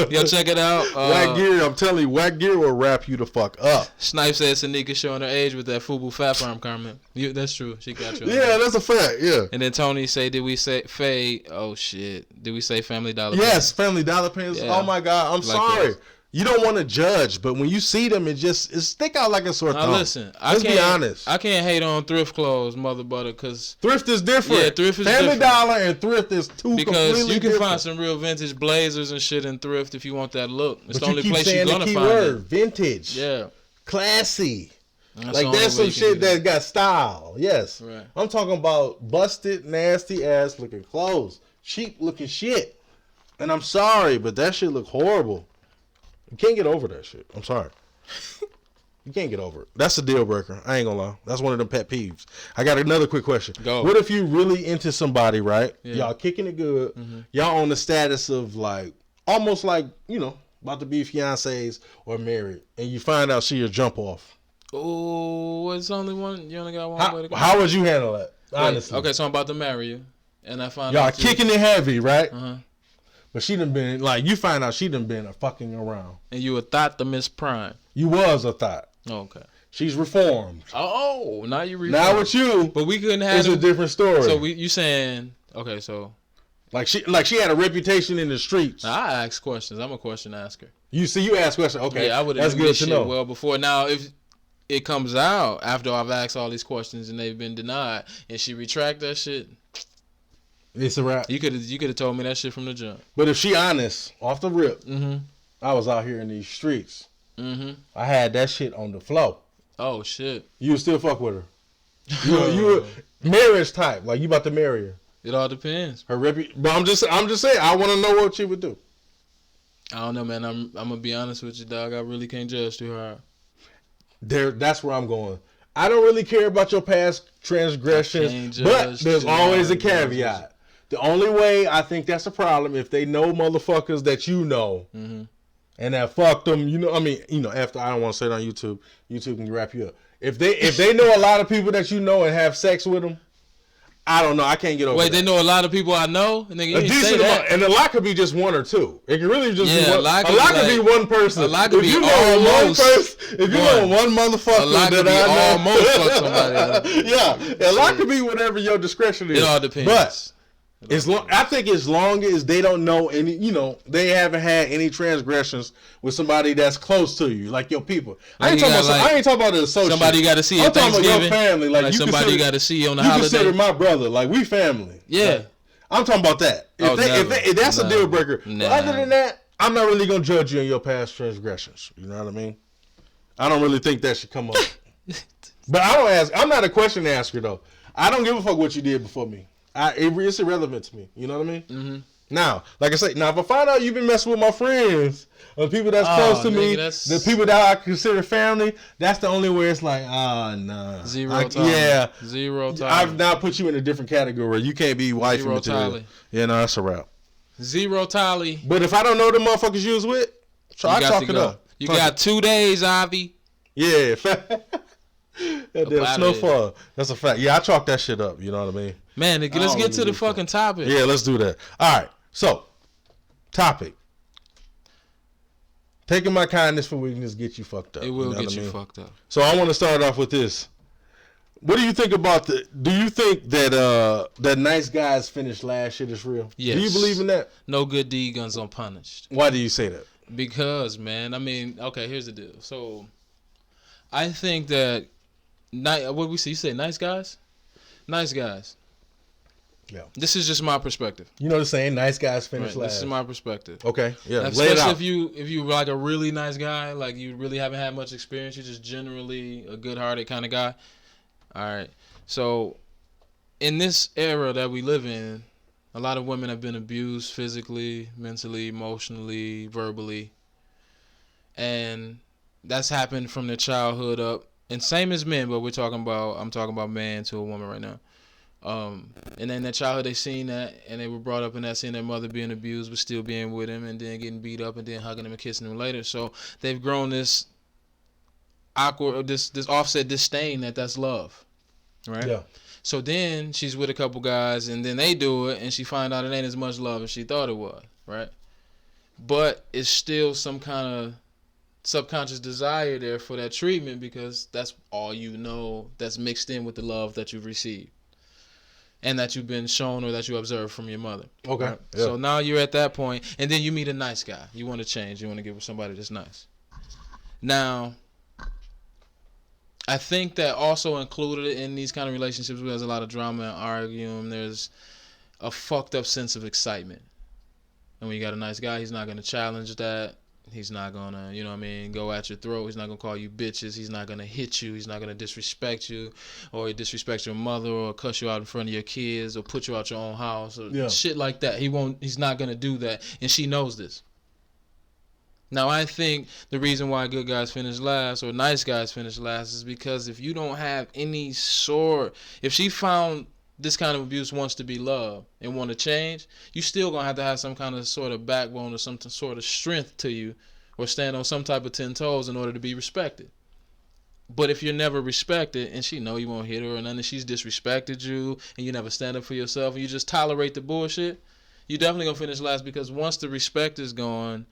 Yo, check it out. Whack Gear, I'm telling you, Whack Gear will wrap you the fuck up. Snipe said Sanika showing her age with that FUBU Fat Farm comment. That's true. She got you. Yeah, that's a fact. Yeah. And then Tony say, "Did we say Faye? Oh shit! Did we say Family Dollar?" Yes, Family Dollar Pens. Yeah. Oh my God, I'm sorry. You don't want to judge, but when you see them, it stick out like a sore thumb. Now listen, let's be honest. I can't hate on thrift clothes, mother butter, because thrift is different. Yeah, thrift is Family different. Dollar and thrift is completely because you can different. find some real vintage blazers and shit in thrift if you want that look. It's but the only you keep place you're gonna the key find word, it. Vintage. Yeah, classy. That's some shit that got style. Yes, right. I'm talking about busted, nasty ass looking clothes, cheap looking shit. And I'm sorry, but that shit look horrible. You can't get over that shit. I'm sorry. You can't get over it. That's a deal breaker. I ain't gonna lie. That's one of them pet peeves. I got another quick question. Go. What if you really into somebody, right? Yeah. Y'all kicking it good. Y'all on the status of like, almost like, about to be fiancés or married. And you find out she a jump off. Oh, it's only one. You only got one way to go. How would you handle that? Honestly. Wait, okay, so I'm about to marry you, and I find y'all out kicking it heavy, right? Uh huh. But she done been like you find out she done been a fucking around. And you a thought to Miss Prime. You was a thought. Okay. She's reformed. Oh, now you reformed. Now with you, but we couldn't have. It's a different story. So you saying okay? So like she had a reputation in the streets. I ask questions. I'm a question asker. You ask questions. Okay, yeah, I would have. That's good to know. Well, before now, if it comes out after I've asked all these questions and they've been denied, and she retract that shit, it's a wrap. You could have told me that shit from the jump. But if she honest, off the rip, I was out here in these streets. I had that shit on the floor. Oh shit! You would still fuck with her? You were marriage type, like you about to marry her? It all depends. Her but I'm just saying. I want to know what she would do. I don't know, man. I'm gonna be honest with you, dog. I really can't judge too hard. That's where I'm going. I don't really care about your past transgressions, but there's always a caveat. The only way I think that's a problem if they know motherfuckers that you know and that fucked them. You know, I mean, after I don't want to say it on YouTube. YouTube can wrap you up. If they know a lot of people that you know and have sex with them, I don't know. I can't get over. Wait, they know a lot of people I know, and a decent amount, and a lot could be just one or two. It can really just be one. A lot could be one person. A lot could be almost. If you know one motherfucker, a lot could be almost fuck somebody. Yeah, a lot could be whatever your discretion is. It all depends. But I think as long as they don't know any, they haven't had any transgressions with somebody that's close to you, like your people. I ain't talking about the associate. Somebody you got to see at Thanksgiving. I'm talking about your family. Like you somebody you got to see on the holiday. You consider my brother. Like we family. Yeah. Like, I'm talking about that. If that's a deal breaker. But other than that, I'm not really going to judge you on your past transgressions. You know what I mean? I don't really think that should come up. But I don't ask. I'm not a question asker, though. I don't give a fuck what you did before me. It's irrelevant to me. You know what I mean? Mm-hmm. Now, like I say, if I find out you've been messing with my friends or people that's close to me, the people that I consider family, that's the only way it's like, nah. Zero time. Yeah. Zero time. I've now put you in a different category. You can't be wife material. Tally. Yeah, no, that's a wrap. Zero tally. But if I don't know the motherfuckers you was with, I chalk it up. You got 2 days, Ivy. Yeah. Snowfall. That's a fact. Yeah, I chalk that shit up. You know what I mean? Man, let's get to the fucking topic. Yeah, let's do that. All right. So, topic. Taking my kindness for weakness get you fucked up. It will get you fucked up. So I want to start off with this. What do you think about do you think that that nice guys finish last shit is real? Yes. Do you believe in that? No good deed goes unpunished. Why do you say that? Because, man, I mean, okay, here's the deal. So, I think that what we see, you say nice guys? Nice guys. Yeah. This is just my perspective. You know the saying, nice guys finish last. This is my perspective. Okay. Yeah. Especially if you like a really nice guy, like you really haven't had much experience, you're just generally a good-hearted kind of guy. All right. So, in this era that we live in, a lot of women have been abused physically, mentally, emotionally, verbally. And that's happened from their childhood up. And same as men, but I'm talking about man to a woman right now. And in their childhood, they seen that, and they were brought up in that, seeing their mother being abused, but still being with him, and then getting beat up, and then hugging him and kissing him later. So they've grown this awkward, this offset disdain that's love, right? Yeah. So then she's with a couple guys, and then they do it, and she find out it ain't as much love as she thought it was, right? But it's still some kind of subconscious desire there for that treatment because that's all you know that's mixed in with the love that you've received and that you've been shown or that you observed from your mother. Okay. Right? Yeah. So now you're at that point, and then you meet a nice guy. You want to change. You want to get with somebody that's nice. Now, I think that also included in these kind of relationships where there's a lot of drama and arguing, there's a fucked up sense of excitement. And when you got a nice guy, he's not going to challenge that. He's not going to, go at your throat. He's not going to call you bitches. He's not going to hit you. He's not going to disrespect you or disrespect your mother or cuss you out in front of your kids or put you out your own house or shit like that. He's not going to do that. And she knows this. Now, I think the reason why good guys finish last or nice guys finish last is because if you don't have any if she found this kind of abuse wants to be loved and want to change, you still going to have some kind of sort of backbone or some sort of strength to you or stand on some type of 10 toes in order to be respected. But if you're never respected and she know you won't hit her or nothing, she's disrespected you and you never stand up for yourself and you just tolerate the bullshit, you definitely gonna finish last because once the respect is gone,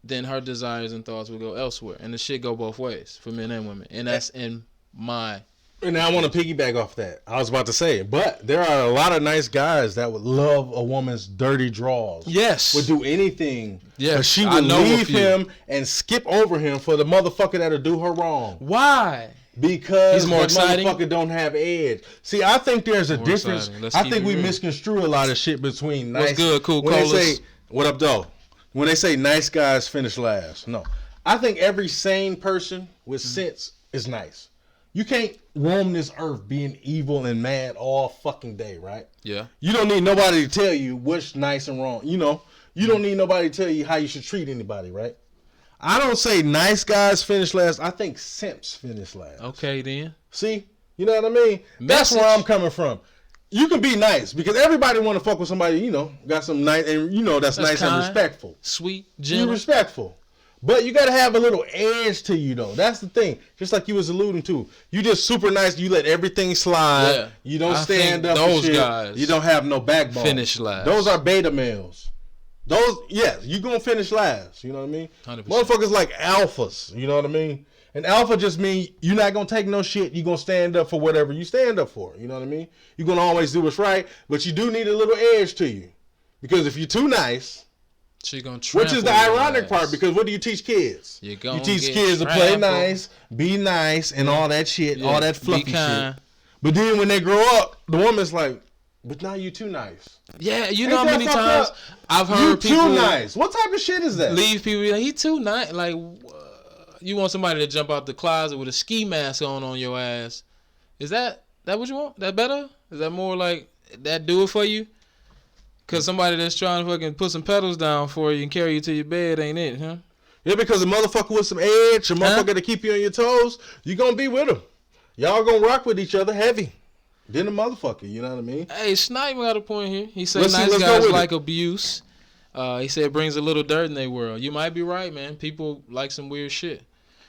then her desires and thoughts will go elsewhere. And the shit go both ways for men and women. And that's in my... And I want to piggyback off that. I was about to say it. But there are a lot of nice guys that would love a woman's dirty draws. Yes. Would do anything. Yes. But she would leave him and skip over him for the motherfucker that'll do her wrong. Why? Because he's more exciting. Motherfucker don't have edge. See, I think there's a difference. I think we misconstrue a lot of shit between nice... What's good, cool when colas? they say, what up, though? When they say nice guys finish last. No. I think every sane person with sense is nice. You can't roam this earth being evil and mad all fucking day, right? Yeah. You don't need nobody to tell you what's nice and wrong. You know, you don't need nobody to tell you how you should treat anybody, right? I don't say nice guys finish last. I think simps finish last. Okay, then. See? You know what I mean? That's where I'm coming from. You can be nice because everybody want to fuck with somebody, you know, got some nice, and you know, that's nice kind, and respectful. Sweet, gentle. You're respectful. But you got to have a little edge to you, though. That's the thing. Just like you was alluding to. You just super nice. You let everything slide. Yeah. You don't stand up for shit. Guys you don't have no backbone. Finish last. Those are beta males. Those, yes, you going to finish last. You know what I mean? 100%. Motherfuckers like alphas. You know what I mean? And alpha just mean you're not going to take no shit. You're going to stand up for whatever you stand up for. You know what I mean? You're going to always do what's right. But you do need a little edge to you. Because if you're too nice... She gonna which is the ironic part, because what do you teach kids? You teach kids to play nice, be nice, and all that shit, all that fluffy shit. But then when they grow up, the woman's like, but now you too nice. Yeah, you know how many times I've heard people... You too nice. What type of shit is that? Leave people like, he too nice. Like, you want somebody to jump out the closet with a ski mask on your ass. Is that what you want? That better? Is that more like, that do it for you? Because somebody that's trying to fucking put some pedals down for you and carry you to your bed ain't it, huh? Yeah, because a motherfucker with some edge, a motherfucker to keep you on your toes, you going to be with him. Y'all going to rock with each other heavy. Then a motherfucker, you know what I mean? Hey, Snipe got a point here. He said nice guys like abuse. He said it brings a little dirt in their world. You might be right, man. People like some weird shit.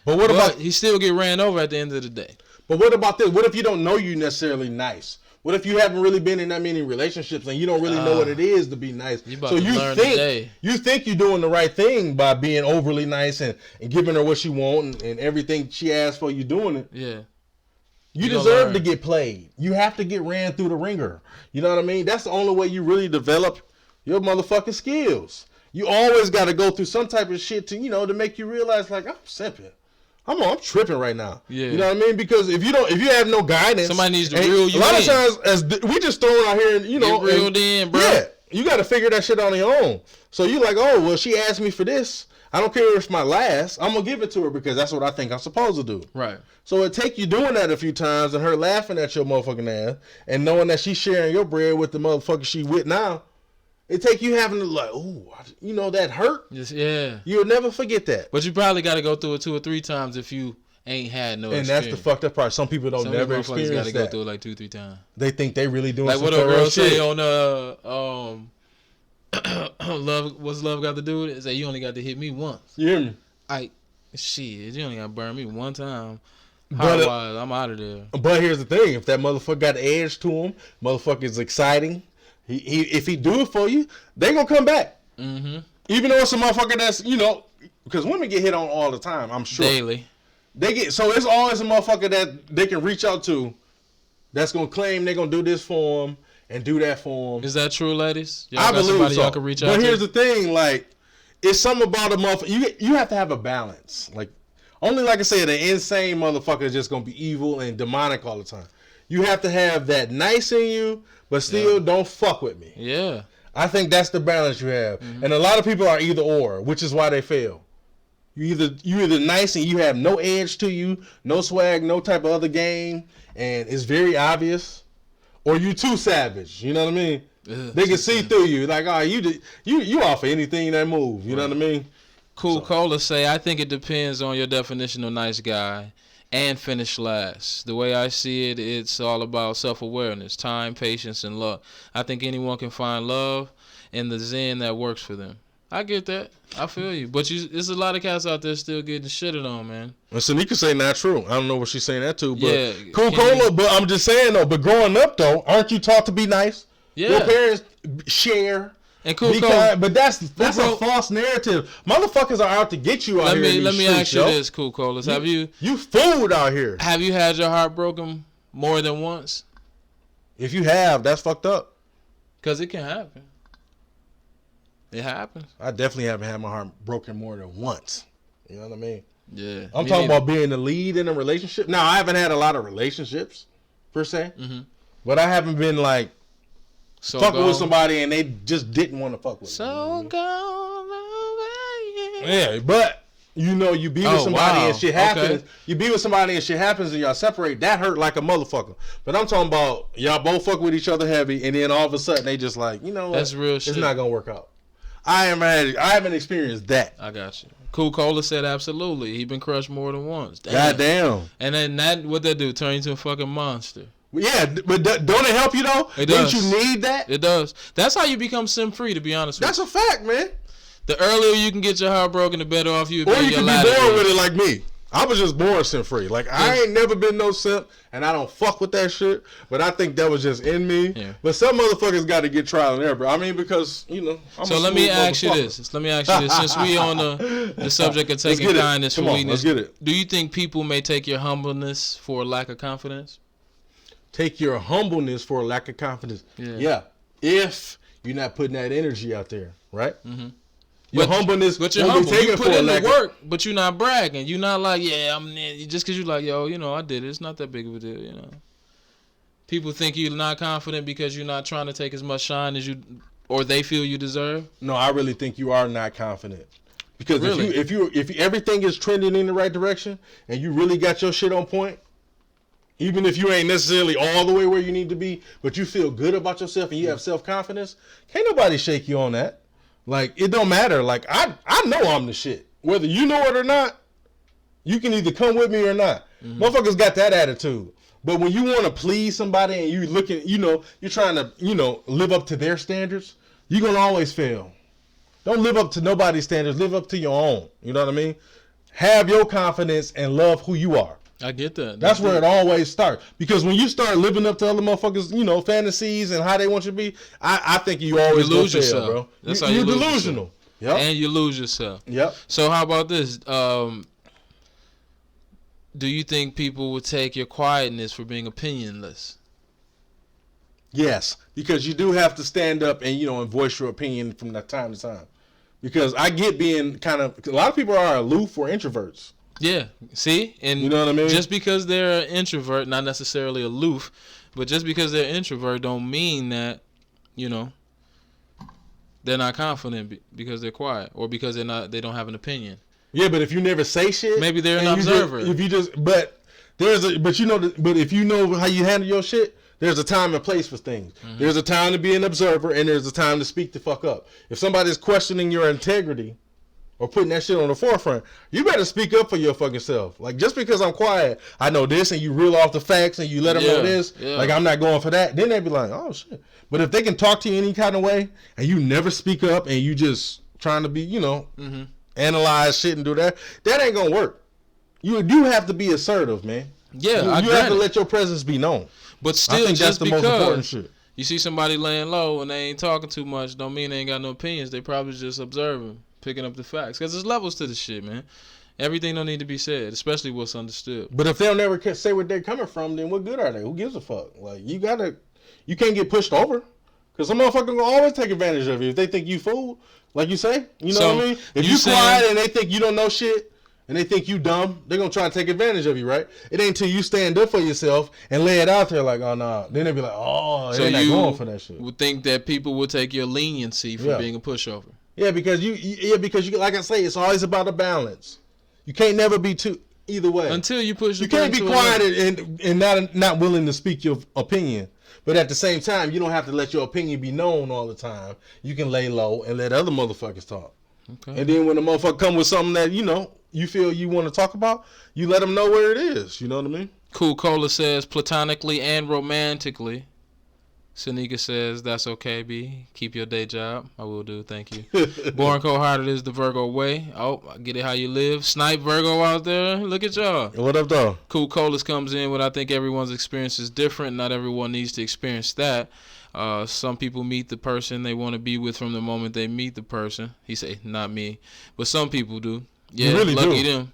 But what about... He still get ran over at the end of the day. But what about this? What if you don't know you necessarily nice? What if you haven't really been in that many relationships and you don't really know what it is to be nice? So you think you're doing the right thing by being overly nice and giving her what she wants and everything she asks for, you doing it. Yeah. You deserve to get played. You have to get ran through the ringer. You know what I mean? That's the only way you really develop your motherfucking skills. You always got to go through some type of shit to, you know, to make you realize like, I'm simping. I'm tripping right now. Yeah. You know what I mean? Because if you have no guidance, somebody needs to reel you in. A lot of times, as we just throwing out here, and you know, get reeled in, bro. Yeah, you got to figure that shit on your own. So you like, oh well, she asked me for this. I don't care if it's my last. I'm gonna give it to her because that's what I think I'm supposed to do. Right. So it take you doing that a few times and her laughing at your motherfucking ass and knowing that she's sharing your bread with the motherfucker she with now. It take you having to like, ooh, you know, that hurt. Yeah. You'll never forget that. But you probably got to go through it 2 or 3 times if you ain't had no experience. And that's the fucked up part. Some people don't never experience that. Got to go through it like 2 or 3 times. They think they really doing like some what a girl say on love. What's love got to do with it? Is that you only got to hit me once. You hear me? Shit, you only got to burn me one time. Otherwise, I'm out of there. But here's the thing: if that motherfucker got edge to him, motherfucker is exciting. If he do it for you, they gonna come back. Mm-hmm. Even though it's a motherfucker that's, you know, because women get hit on all the time, I'm sure. Daily. So it's always a motherfucker that they can reach out to that's gonna claim they're gonna do this for them and do that for them. Is that true, ladies? I believe so. Y'all can reach out but here's the thing, like, it's something about a motherfucker. You have to have a balance. Like, only like I said, an insane motherfucker is just gonna be evil and demonic all the time. You have to have that nice in you, but still don't fuck with me. Yeah. I think that's the balance you have. Mm-hmm. And a lot of people are either or, which is why they fail. You either nice and you have no edge to you, no swag, no type of other game, and it's very obvious, or you too savage. You know what I mean? They can see through you. Like, oh, you offer anything that move. You know what I mean? Cool Cola say, I think it depends on your definition of nice guy. And finish last. The way I see it, it's all about self-awareness, time, patience, and luck. I think anyone can find love and the zen that works for them. I get that. I feel you. But there's a lot of cats out there still getting shitted on, man. And Sanika say not true. I don't know what she's saying that to, but yeah, Coca-Cola, but I'm just saying though, but growing up though, aren't you taught to be nice? Yeah. Your parents share. And Coca-Cola, but that's a false narrative. Motherfuckers are out to get you out here. Let me ask you this, Coca-Cola. Have you fooled out here? Have you had your heart broken more than once? If you have, that's fucked up. Cause it can happen. It happens. I definitely haven't had my heart broken more than once. You know what I mean? Yeah. I'm talking about being the lead in a relationship. Now, I haven't had a lot of relationships, per se. Mm-hmm. But I haven't been like fucking with somebody and they just didn't want to fuck with me. So gone away. Yeah, but you be with somebody and shit happens. Okay. You be with somebody and shit happens and y'all separate. That hurt like a motherfucker. But I'm talking about y'all both fuck with each other heavy and then all of a sudden they just like, that's real shit. It's not gonna work out. I haven't experienced that. I got you. Coca-Cola said absolutely. He been crushed more than once. Damn. Goddamn. And then what that do? Turn you into a fucking monster. Yeah, but don't it help you though? It does. Don't you need that? It does. That's how you become SimpFree, to be honest with you. That's a fact, man. The earlier you can get your heart broken, the better off you. Or you can be born with it like me. I was just born SimpFree. Like, I ain't never been no simp, and I don't fuck with that shit. But I think that was just in me. Yeah. But some motherfuckers got to get trial and error, bro. I mean, because, I'm so let me ask you this. Since we on the subject of taking kindness for weakness, do you think people may take your humbleness for a lack of confidence? Take your humbleness for a lack of confidence. Yeah. If you're not putting that energy out there, right? Mm-hmm. Your humbleness, but you're humble. You put in the work, but you're not bragging. You're not like, I'm just because you're like, I did it. It's not that big of a deal, People think you're not confident because you're not trying to take as much shine as you, or they feel you deserve. No, I really think you are not confident. Because really? if everything is trending in the right direction and you really got your shit on point, even if you ain't necessarily all the way where you need to be, but you feel good about yourself and you have self-confidence, can't nobody shake you on that. Like, it don't matter. Like, I know I'm the shit. Whether you know it or not, you can either come with me or not. Mm-hmm. Motherfuckers got that attitude. But when you want to please somebody and you looking, you're trying to, live up to their standards, you're going to always fail. Don't live up to nobody's standards. Live up to your own. You know what I mean? Have your confidence and love who you are. I get that. That's where it always starts. Because when you start living up to other motherfuckers, fantasies and how they want you to be, I think you always lose fail, yourself, bro. That's you're delusional. Yep. And you lose yourself. Yep. So how about this? Do you think people would take your quietness for being opinionless? Yes, because you do have to stand up and and voice your opinion from time to time. Because I get being a lot of people are aloof or introverts. Yeah, see? And you know what I mean? Just because they're an introvert, not necessarily aloof, but just because they're introvert don't mean that, they're not confident because they're quiet or because they don't have an opinion. Yeah, but if you never say shit, maybe they're an observer. But if you know how you handle your shit, there's a time and place for things. Mm-hmm. There's a time to be an observer and there's a time to speak the fuck up. If somebody's questioning your integrity or putting that shit on the forefront, you better speak up for your fucking self. Like, just because I'm quiet, I know this, and you reel off the facts and you let them know this, like, I'm not going for that, then they be like, oh, shit. But if they can talk to you any kind of way, and you never speak up, and you just trying to be, analyze shit and do that ain't gonna work. You do have to be assertive, man. Yeah, you have to let your presence be known. But still, I think that's the most important shit. You see somebody laying low and they ain't talking too much, don't mean they ain't got no opinions. They probably just observing. Picking up the facts, because there's levels to the shit, man. Everything don't need to be said, especially what's understood. But if they'll never say where they're coming from, then what good are they? Who gives a fuck? Like, you can't get pushed over, because some motherfucker gonna always take advantage of you if they think you fool. Like you say, what I mean? If you quiet and they think you don't know shit and they think you dumb, they're gonna try to take advantage of you, right? It ain't until you stand up for yourself and lay it out there like, oh nah. Then they be like, oh, they're not going for that shit. Would think that people would take your leniency for being a pushover. Yeah, because you like I say, it's always about a balance. You can't never be too either way. Until you push. You can't be quiet and not willing to speak your opinion. But at the same time, you don't have to let your opinion be known all the time. You can lay low and let other motherfuckers talk. Okay. And then when the motherfucker come with something that you feel you want to talk about, you let them know where it is. You know what I mean? Cool Cola says platonically and romantically. Sanika says, that's okay, B. Keep your day job. I will do. Thank you. Born cold-hearted is the Virgo way. Oh, I get it how you live. Snipe Virgo out there. Look at y'all. What up, though? Cool Colas comes in with, I think everyone's experience is different. Not everyone needs to experience that. Some people meet the person they want to be with from the moment they meet the person. He say, not me. But some people do. Yeah, you really lucky do. them.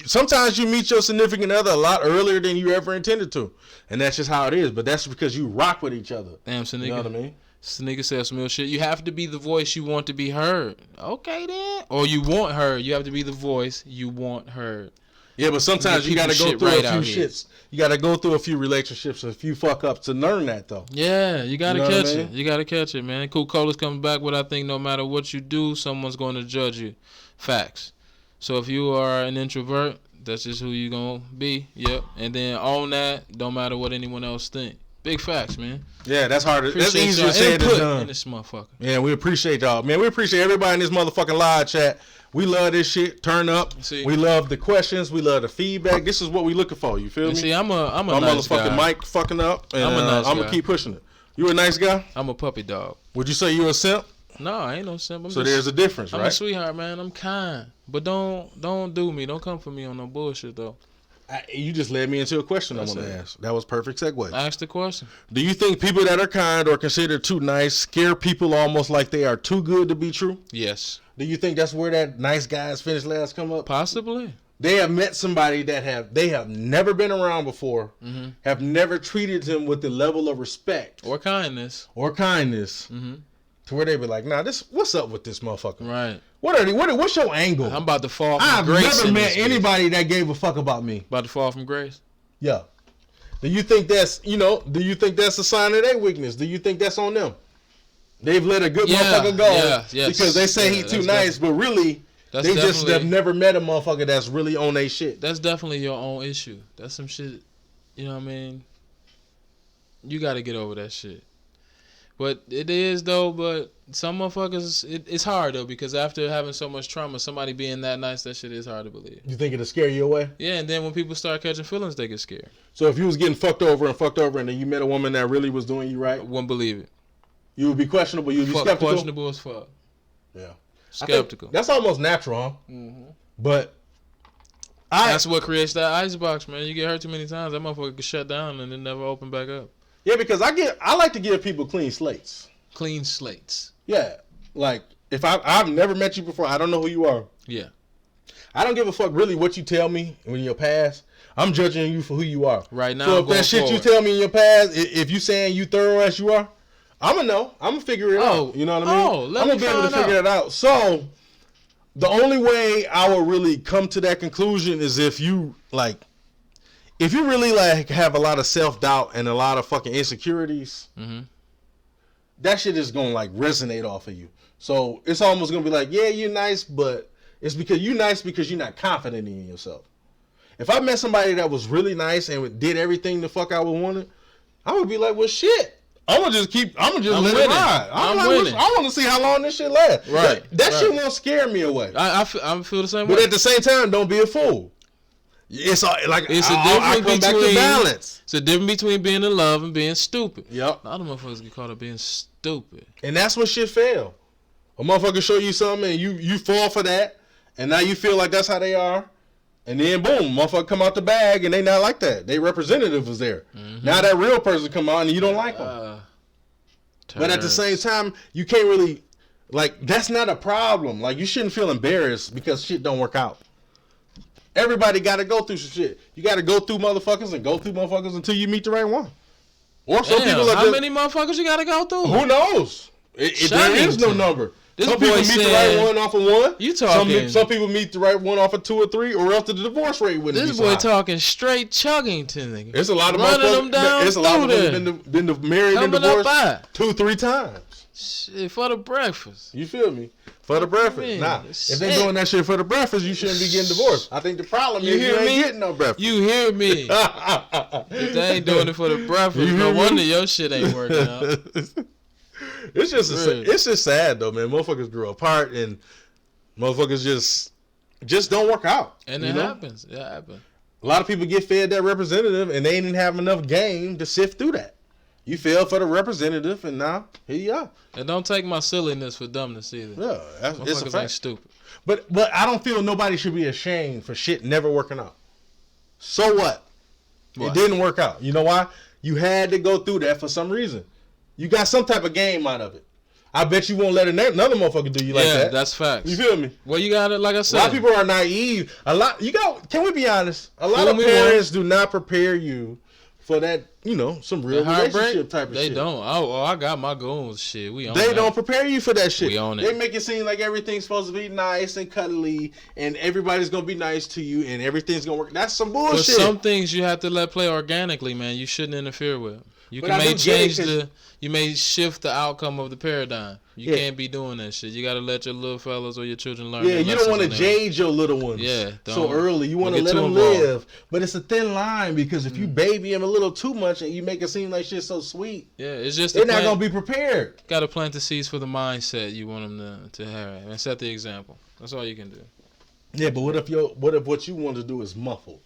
Sometimes you meet your significant other a lot earlier than you ever intended to, and that's just how it is. But that's because you rock with each other. Damn, Sanika. You know what I mean? Sanika says some real shit. You have to be the voice you want to be heard. Okay then. Or you want heard. You have to be the voice you want heard. Yeah, but sometimes you got to go through a few shits. You got to go through a few relationships, a few fuck ups to learn that though. Yeah, you got to catch it. You got to catch it, man. Cool Colas comes back with, I think no matter what you do, someone's going to judge you. Facts. So if you are an introvert, that's just who you going to be. Yep. And then own that, don't matter what anyone else think. Big facts, man. Yeah, that's harder. That's easier said than done. In this motherfucker. Yeah, we appreciate y'all. Man, we appreciate everybody in this motherfucking live chat. We love this shit. Turn up. See, we love the questions. We love the feedback. This is what we looking for. You feel me? See, I'm a my nice motherfucking guy. mic fucking up. And, I'm a nice I'm guy. gonna keep pushing it. You a nice guy? I'm a puppy dog. Would you say you a simp? No, I ain't no simp. So there's a difference, right? I'm a sweetheart, man. I'm kind, but don't do me. Don't come for me on no bullshit though. You just led me into a question I want to ask. That was perfect segue. Ask the question. Do you think people that are kind or considered too nice scare people almost like they are too good to be true? Yes. Do you think that's where that nice guys finish last come up? Possibly. They have met somebody that they have never been around before, have never treated them with the level of respect or kindness, to where they be like, nah, what's up with this motherfucker? Right. What's your angle? I'm about to fall from grace. I've never met anybody that gave a fuck about me. About to fall from grace? Yeah. Do you think that's a sign of their weakness? Do you think that's on them? They've let a good motherfucker go because they say he's too nice, but really they just have never met a motherfucker that's really on their shit. That's definitely your own issue. That's some shit, you know what I mean? You got to get over that shit. But it is though, but some motherfuckers, it's hard though, because after having so much trauma, somebody being that nice, that shit is hard to believe. You think it'll scare you away? Yeah, and then when people start catching feelings, they get scared. So if you was getting fucked over, and then you met a woman that really was doing you right? I wouldn't believe it. You would be questionable, you'd be skeptical? Questionable as fuck. Yeah. Skeptical. That's almost natural, huh? Mm-hmm. But that's what creates that icebox, man. You get hurt too many times, that motherfucker can shut down and then never open back up. Yeah, because I like to give people clean slates. Clean slates. Yeah. Like, if I've never met you before, I don't know who you are. Yeah. I don't give a fuck really what you tell me in your past. I'm judging you for who you are. Right now. So if that shit you tell me in your past, if you saying you thorough as you are, I'm gonna know. I'm gonna figure it out. You know what I mean? I'm gonna be able to figure it out. So the only way I will really come to that conclusion is if you really have a lot of self-doubt and a lot of fucking insecurities, that shit is gonna resonate off of you. So it's almost gonna be like, yeah, you're nice, but it's because you're nice because you're not confident in yourself. If I met somebody that was really nice and did everything the fuck I would want, I would be like, well, shit. I'm gonna just let it ride. I want to see how long this shit lasts. Right. That shit won't scare me away. I feel the same way. But at the same time, don't be a fool. It's a difference between balance. It's a difference between being in love and being stupid. Yep. A lot of motherfuckers get caught up being stupid. And that's when shit fail. A motherfucker show you something and you fall for that, and now you feel like that's how they are. And then boom, motherfucker come out the bag and they not like that. They representative was there. Now that real person come out and you don't like them. But at the same time, you can't really, that's not a problem. You shouldn't feel embarrassed because shit don't work out. Everybody got to go through some shit. You got to go through motherfuckers until you meet the right one. Or some people are how many motherfuckers you got to go through? Who knows? There is no number. Some people meet the right one off of one. You talking? Some people meet the right one off of 2 or 3, or else the divorce rate wouldn't be so high. This boy talking straight chugging to niggas. It's a lot of running them down. It's a lot of them been married and divorced 2-3 times. Shit, for the breakfast. You feel me? For the breakfast. Nah, if they doing that shit for the breakfast, you shouldn't be getting divorced. I think the problem is you ain't getting no breakfast. You hear me? If they ain't doing it for the breakfast, no wonder your shit ain't working out. It's just sad though, man. Motherfuckers grew apart and motherfuckers just don't work out. And it happens. It happens. A lot of people get fed that representative and they didn't have enough game to sift through that. You fell for the representative, and now here you are. And don't take my silliness for dumbness either. Yeah, it's a fact. Ain't stupid. But I don't feel nobody should be ashamed for shit never working out. So what? It didn't work out. You know why? You had to go through that for some reason. You got some type of game out of it. I bet you won't let another motherfucker do you like that. Yeah, that's facts. You feel me? Well, you got it, like I said. A lot of people are naive. Can we be honest? A lot of parents do not prepare you for that, some real relationship type of shit. They don't. I got my goals. Shit, we own They that. don't prepare you for that shit. We own it. They make it seem like everything's supposed to be nice and cuddly, and everybody's gonna be nice to you, and everything's gonna work. That's some bullshit. But some things you have to let play organically, man. You shouldn't interfere with. You may shift the outcome of the paradigm. You can't be doing that shit. You got to let your little fellas or your children learn. Yeah, you don't want to jade your little ones so early. You want to let them live. But it's a thin line because if you baby them a little too much and you make it seem like shit's so sweet, it's just they're not going to be prepared. Got to plant the seeds for the mindset you want them to have and set the example. That's all you can do. Yeah, but what if what you want to do is muffled?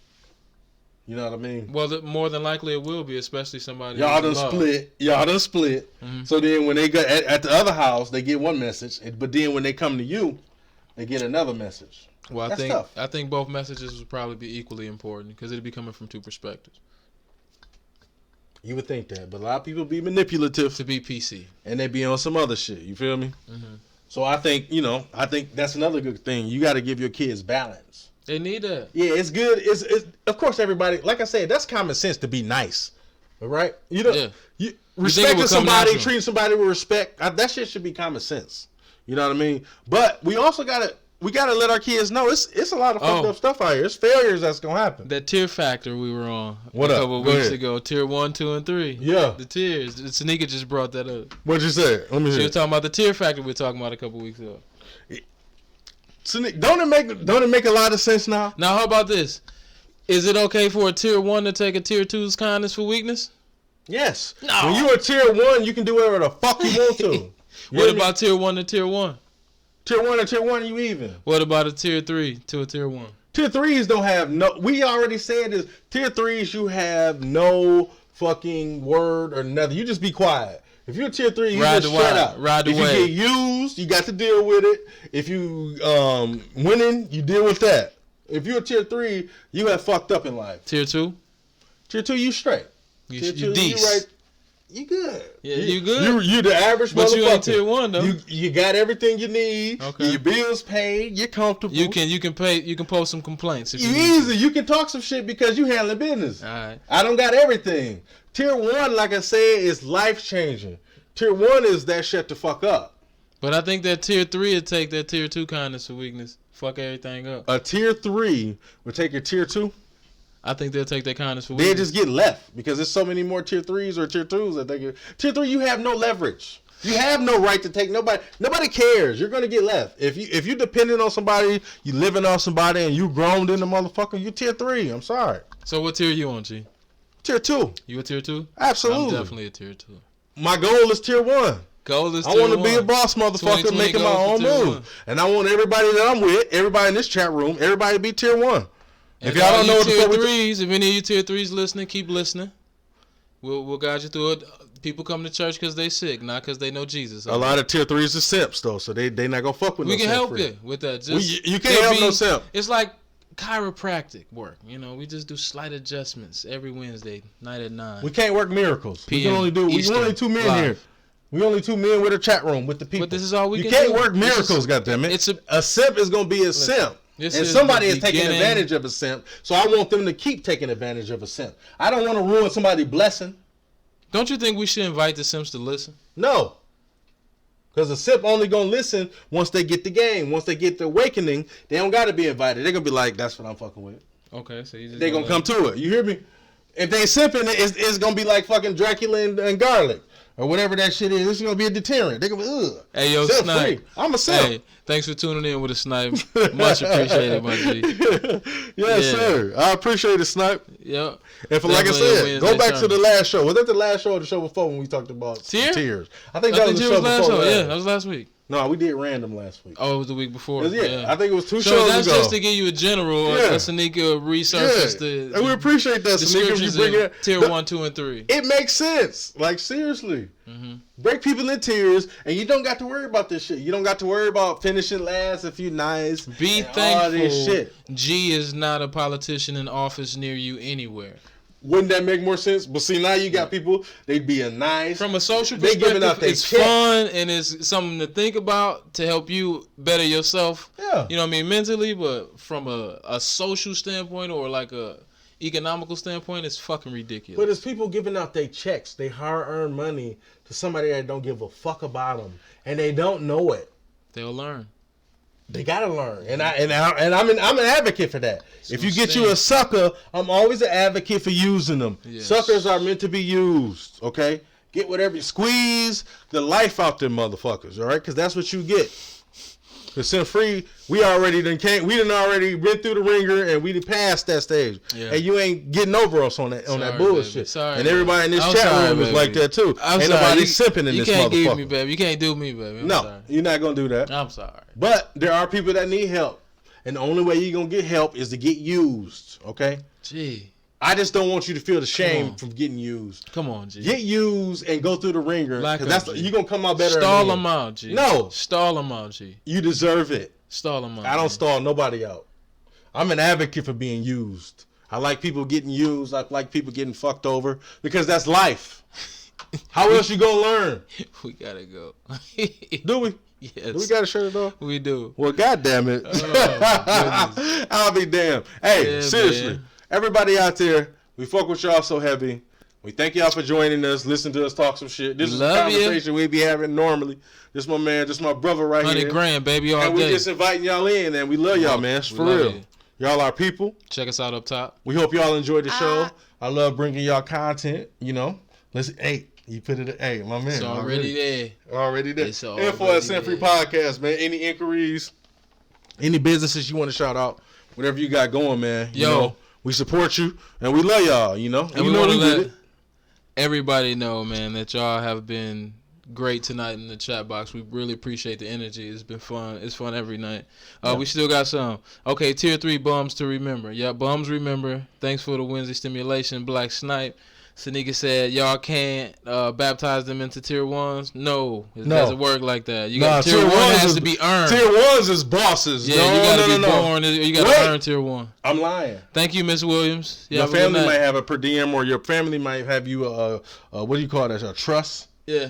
You know what I mean? Well, more than likely it will be, especially somebody. Y'all done split. Mm-hmm. So then when they go at the other house, they get one message, but then when they come to you, they get another message. Well, I think both messages would probably be equally important because it'd be coming from two perspectives. You would think that, but a lot of people be manipulative to be PC, and they be on some other shit. You feel me? Mm-hmm. So I think that's another good thing. You got to give your kids balance. They need that. Yeah, it's good. It's of course everybody. Like I said, that's common sense to be nice. All right, you respecting somebody, treating somebody with respect. That shit should be common sense. You know what I mean? But we also gotta let our kids know it's a lot of fucked up stuff out here. It's failures that's gonna happen. That tier factor we were on a couple of weeks ago. Tier 1, 2, and 3. Yeah, the tiers. Tanika just brought that up. What'd you say? Let me hear. She was talking about the tier factor we were talking about a couple of weeks ago. So don't it make a lot of sense now? Now, how about this? Is it okay for a tier 1 to take a tier 2's kindness for weakness? Yes. No. When you are tier 1, you can do whatever the fuck you want to. What about tier 1 to tier 1? Tier 1 to tier 1, you even. What about a tier 3 to a tier 1? Tier 3s don't have no. We already said this. Tier 3s, you have no fucking word or nothing. You just be quiet. If you're a tier 3, you just shut up. If you get used, you got to deal with it. If you winning, you deal with that. If you're a tier 3, you have fucked up in life. Tier 2? Tier 2, you straight. You decent. You good. Yeah, you good. You the average motherfucker. But you ain't tier 1 though. You got everything you need. Okay. Your bills paid. You're comfortable. You can pay. You can post some complaints. If easy. You can talk some shit because you handling business. All right. I don't got everything. Tier 1, like I said, is life changing. Tier 1 is that shut the fuck up. But I think that tier 3 would take that tier 2 kindness for weakness. Fuck everything up. A tier 3 would take your tier 2. I think they'll take that kindness for weakness. They just get left because there's so many more tier 3s or tier 2s that they get. Tier 3, you have no leverage. You have no right to take nobody. Nobody cares. You're gonna get left. If you dependent on somebody, you living on somebody, and you grown in the motherfucker, you tier 3. I'm sorry. So what tier you on, G? Tier 2. You a tier 2? Absolutely. I'm definitely a tier 2. My goal is tier 1. I want to be a boss motherfucker making my own move. And I want everybody that I'm with, everybody in this chat room, everybody to be tier 1. If y'all don't know what the fuck if any of you tier 3s listening, keep listening. We'll guide you through it. People come to church because they sick, not because they know Jesus. A lot of tier 3s are simps though, so they not gonna fuck with. We can help you with that. You can't help no simp. It's like chiropractic work. We just do slight adjustments every Wednesday night at 9. We can't work miracles. We can only do. We only 2 men live. Here. We only 2 men with a chat room with the people. But this is all we can do. You can't work miracles, goddammit. A simp is gonna be a simp. And somebody is taking advantage of a simp, so I want them to keep taking advantage of a simp. I don't want to ruin somebody's blessing. Don't you think we should invite the simps to listen? No. Because the simp only going to listen once they get the game. Once they get the awakening, they don't got to be invited. They're going to be like, that's what I'm fucking with. Okay, so you just they're going to come to it. You hear me? If they simping, it's going to be like fucking Dracula and garlic. Or whatever that shit is. It's going to be a deterrent. They're going to be, ugh. Hey, yo, Snipe. I'm a simp. Hey, thanks for tuning in with a Snipe. Much appreciated, my G. Yes, sir. I appreciate it, Snipe. Yep. And for like I said, go back to the last show. Was that the last show or the show before when we talked about tiers? I think that was the show before. Yeah, that was last week. No, we did random last week. Oh, it was the week before. Yeah, I think it was 2 shows ago. So that's ago. just to give you a general. Sanika resurfaced the. And we appreciate that, Sanika. You bring it tier 1, 2, and 3. It makes sense. Like seriously, break people in tiers, and you don't got to worry about this shit. You don't got to worry about finishing last if you nice. Be thankful. All this shit. G is not a politician in office near you anywhere. Wouldn't that make more sense? But see, now you got people, they being nice. From a social perspective, it's fun and it's something to think about to help you better yourself. Yeah. You know what I mean? Mentally, but from a social standpoint or like a economical standpoint, it's fucking ridiculous. But it's people giving out their checks, they hard-earned money to somebody that don't give a fuck about them. And they don't know it. They'll learn. They gotta learn, and I'm an advocate for that. If you get you a sucker, I'm always an advocate for using them. Yes. Suckers are meant to be used. Okay, get whatever, squeeze the life out them motherfuckers. All right, because that's what you get. Cause SimpFree, we done already went through the ringer and we done passed that stage. Yeah. And you ain't getting over us on that bullshit. Sorry, and everybody in this chat room is like that too. Ain't nobody simping in this motherfucker. You can't give me, baby. You can't do me, baby. I'm sorry. You're not gonna do that. I'm sorry. But there are people that need help, and the only way you're gonna get help is to get used. Okay. Gee. I just don't want you to feel the shame from getting used. Come on, G. Get used and go through the ringer. Because you're going to come out better. Stall them out, G. No. Stall them out, G. You deserve it. Stall them out. I don't stall nobody out. I'm an advocate for being used. I like people getting used. I like people getting fucked over. Because that's life. How else you going to learn? We got to go. Do we? Yes. Do we got to shut it off? We do. Well, goddamn it. Oh, I'll be damned. Hey, seriously. Man. Everybody out there, we fuck with y'all so heavy. We thank y'all for joining us, listen to us talk some shit. This is a conversation we be having normally. This my man, this my brother right here. 100 grand, baby, all day. And we just inviting y'all in, and we love y'all, man. For real. Y'all are people. Check us out up top. We hope y'all enjoyed the show. I love bringing y'all content, you know. You put it at, my man. It's already there. Already there. Info at SimpFree Podcast, man. Any inquiries, any businesses you want to shout out, whatever you got going, man. You know, we support you, and we love y'all, you know. And we want to let everybody know, man, that y'all have been great tonight in the chat box. We really appreciate the energy. It's been fun. It's fun every night. We still got some. Okay, tier 3 bums to remember. Yeah, bums remember. Thanks for the Wednesday stimulation, Black Snipe. Sanika said, y'all can't baptize them into tier 1s. No, it doesn't work like that. You got tier 1 has to be earned. Tier 1s is bosses. Yeah, you got to be born. You got to earn tier 1. I'm lying. Thank you, Miss Williams. Your family might have a per diem, or your family might have you what do you call that? A trust? Yeah.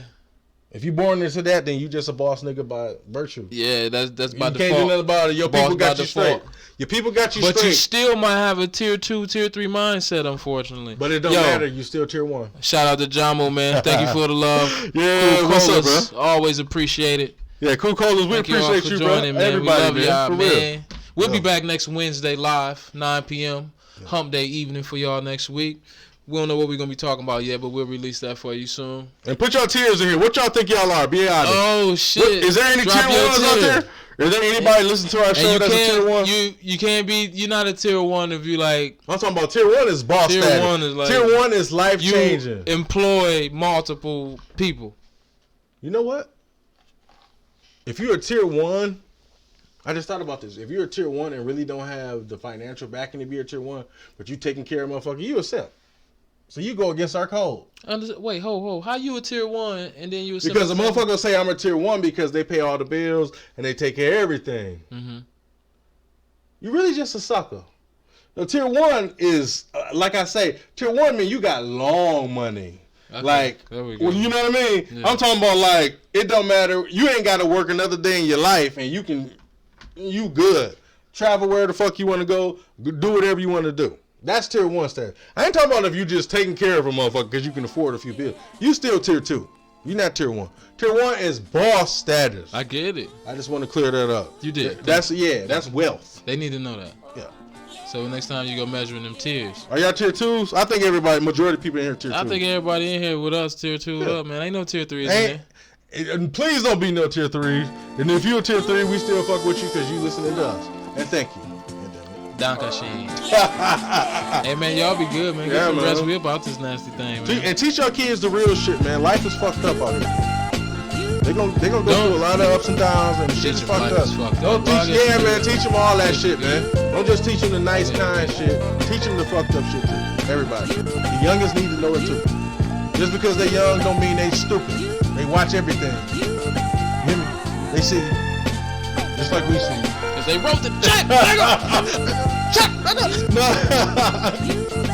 If you born into that, then you just a boss nigga by virtue. Yeah, that's by default. You can't do nothing about it. Your people got you straight. Your people got you straight. But you still might have a tier 2, tier 3 mindset, unfortunately. But it don't matter. You still tier 1. Shout out to Jamo, man. Thank you for the love. Yeah, cool what's Colas, up, bro? Always appreciate it. Yeah, Cool Colas, we appreciate you, bro. Man. Everybody, we love y'all, man. Real. We'll be back next Wednesday live, 9 p.m. Hump Day evening for y'all next week. We don't know what we're going to be talking about yet, but we'll release that for you soon. And put y'all tiers in here. What y'all think y'all are? Be honest. Oh, shit. Is there any tier 1s out there? Is there anybody listen to our show that's a tier 1? You can't be, you're not a tier 1 if you like. I'm talking about tier 1 is boss tier status. 1 is like. Tier 1 is life changing. You employ multiple people. You know what? If you're a tier 1, I just thought about this. If you're a tier 1 and really don't have the financial backing to be a tier 1, but you taking care of motherfucker, you a simp. So you go against our code. Wait, ho. How you a tier 1 and then you a simp? Because the motherfucker say I'm a tier 1 because they pay all the bills and they take care of everything. Mm-hmm. You really just a sucker. Now, tier 1 is, like I say, tier 1 mean you got long money. Okay. Like, there we go. Well, you know what I mean? Yeah. I'm talking about like, it don't matter. You ain't got to work another day in your life and you good. Travel where the fuck you want to go. Do whatever you want to do. That's tier 1 status. I ain't talking about if you just taking care of a motherfucker because you can afford a few bills. You still tier 2. You're not tier 1. Tier 1 is boss status. I get it. I just want to clear that up. You did. That's wealth. They need to know that. Yeah. So next time you go measuring them tiers. Are y'all tier 2s? I think majority of people in here tier 2. I think everybody in here with us tier 2 up, man. Ain't no tier 3s in there. And please don't be no tier 3s. And if you're a tier 3, we still fuck with you because you listening to us. And thank you. Dankashin. Hey man, y'all be good, man. Get some rest. We about this nasty thing, man. And teach your kids the real shit, man. Life is fucked up out here. They gonna go through a lot of ups and downs, and shit's fucked up. Don't teach, man. Teach them all that shit, man. Don't just teach them the nice, kind shit. Teach them the fucked up shit too. Everybody. The youngest need to know it too. Just because they're young don't mean they stupid. They watch everything. You hear me? They see, just like we see. Cause they wrote the check, nigga. Check, nigga. No.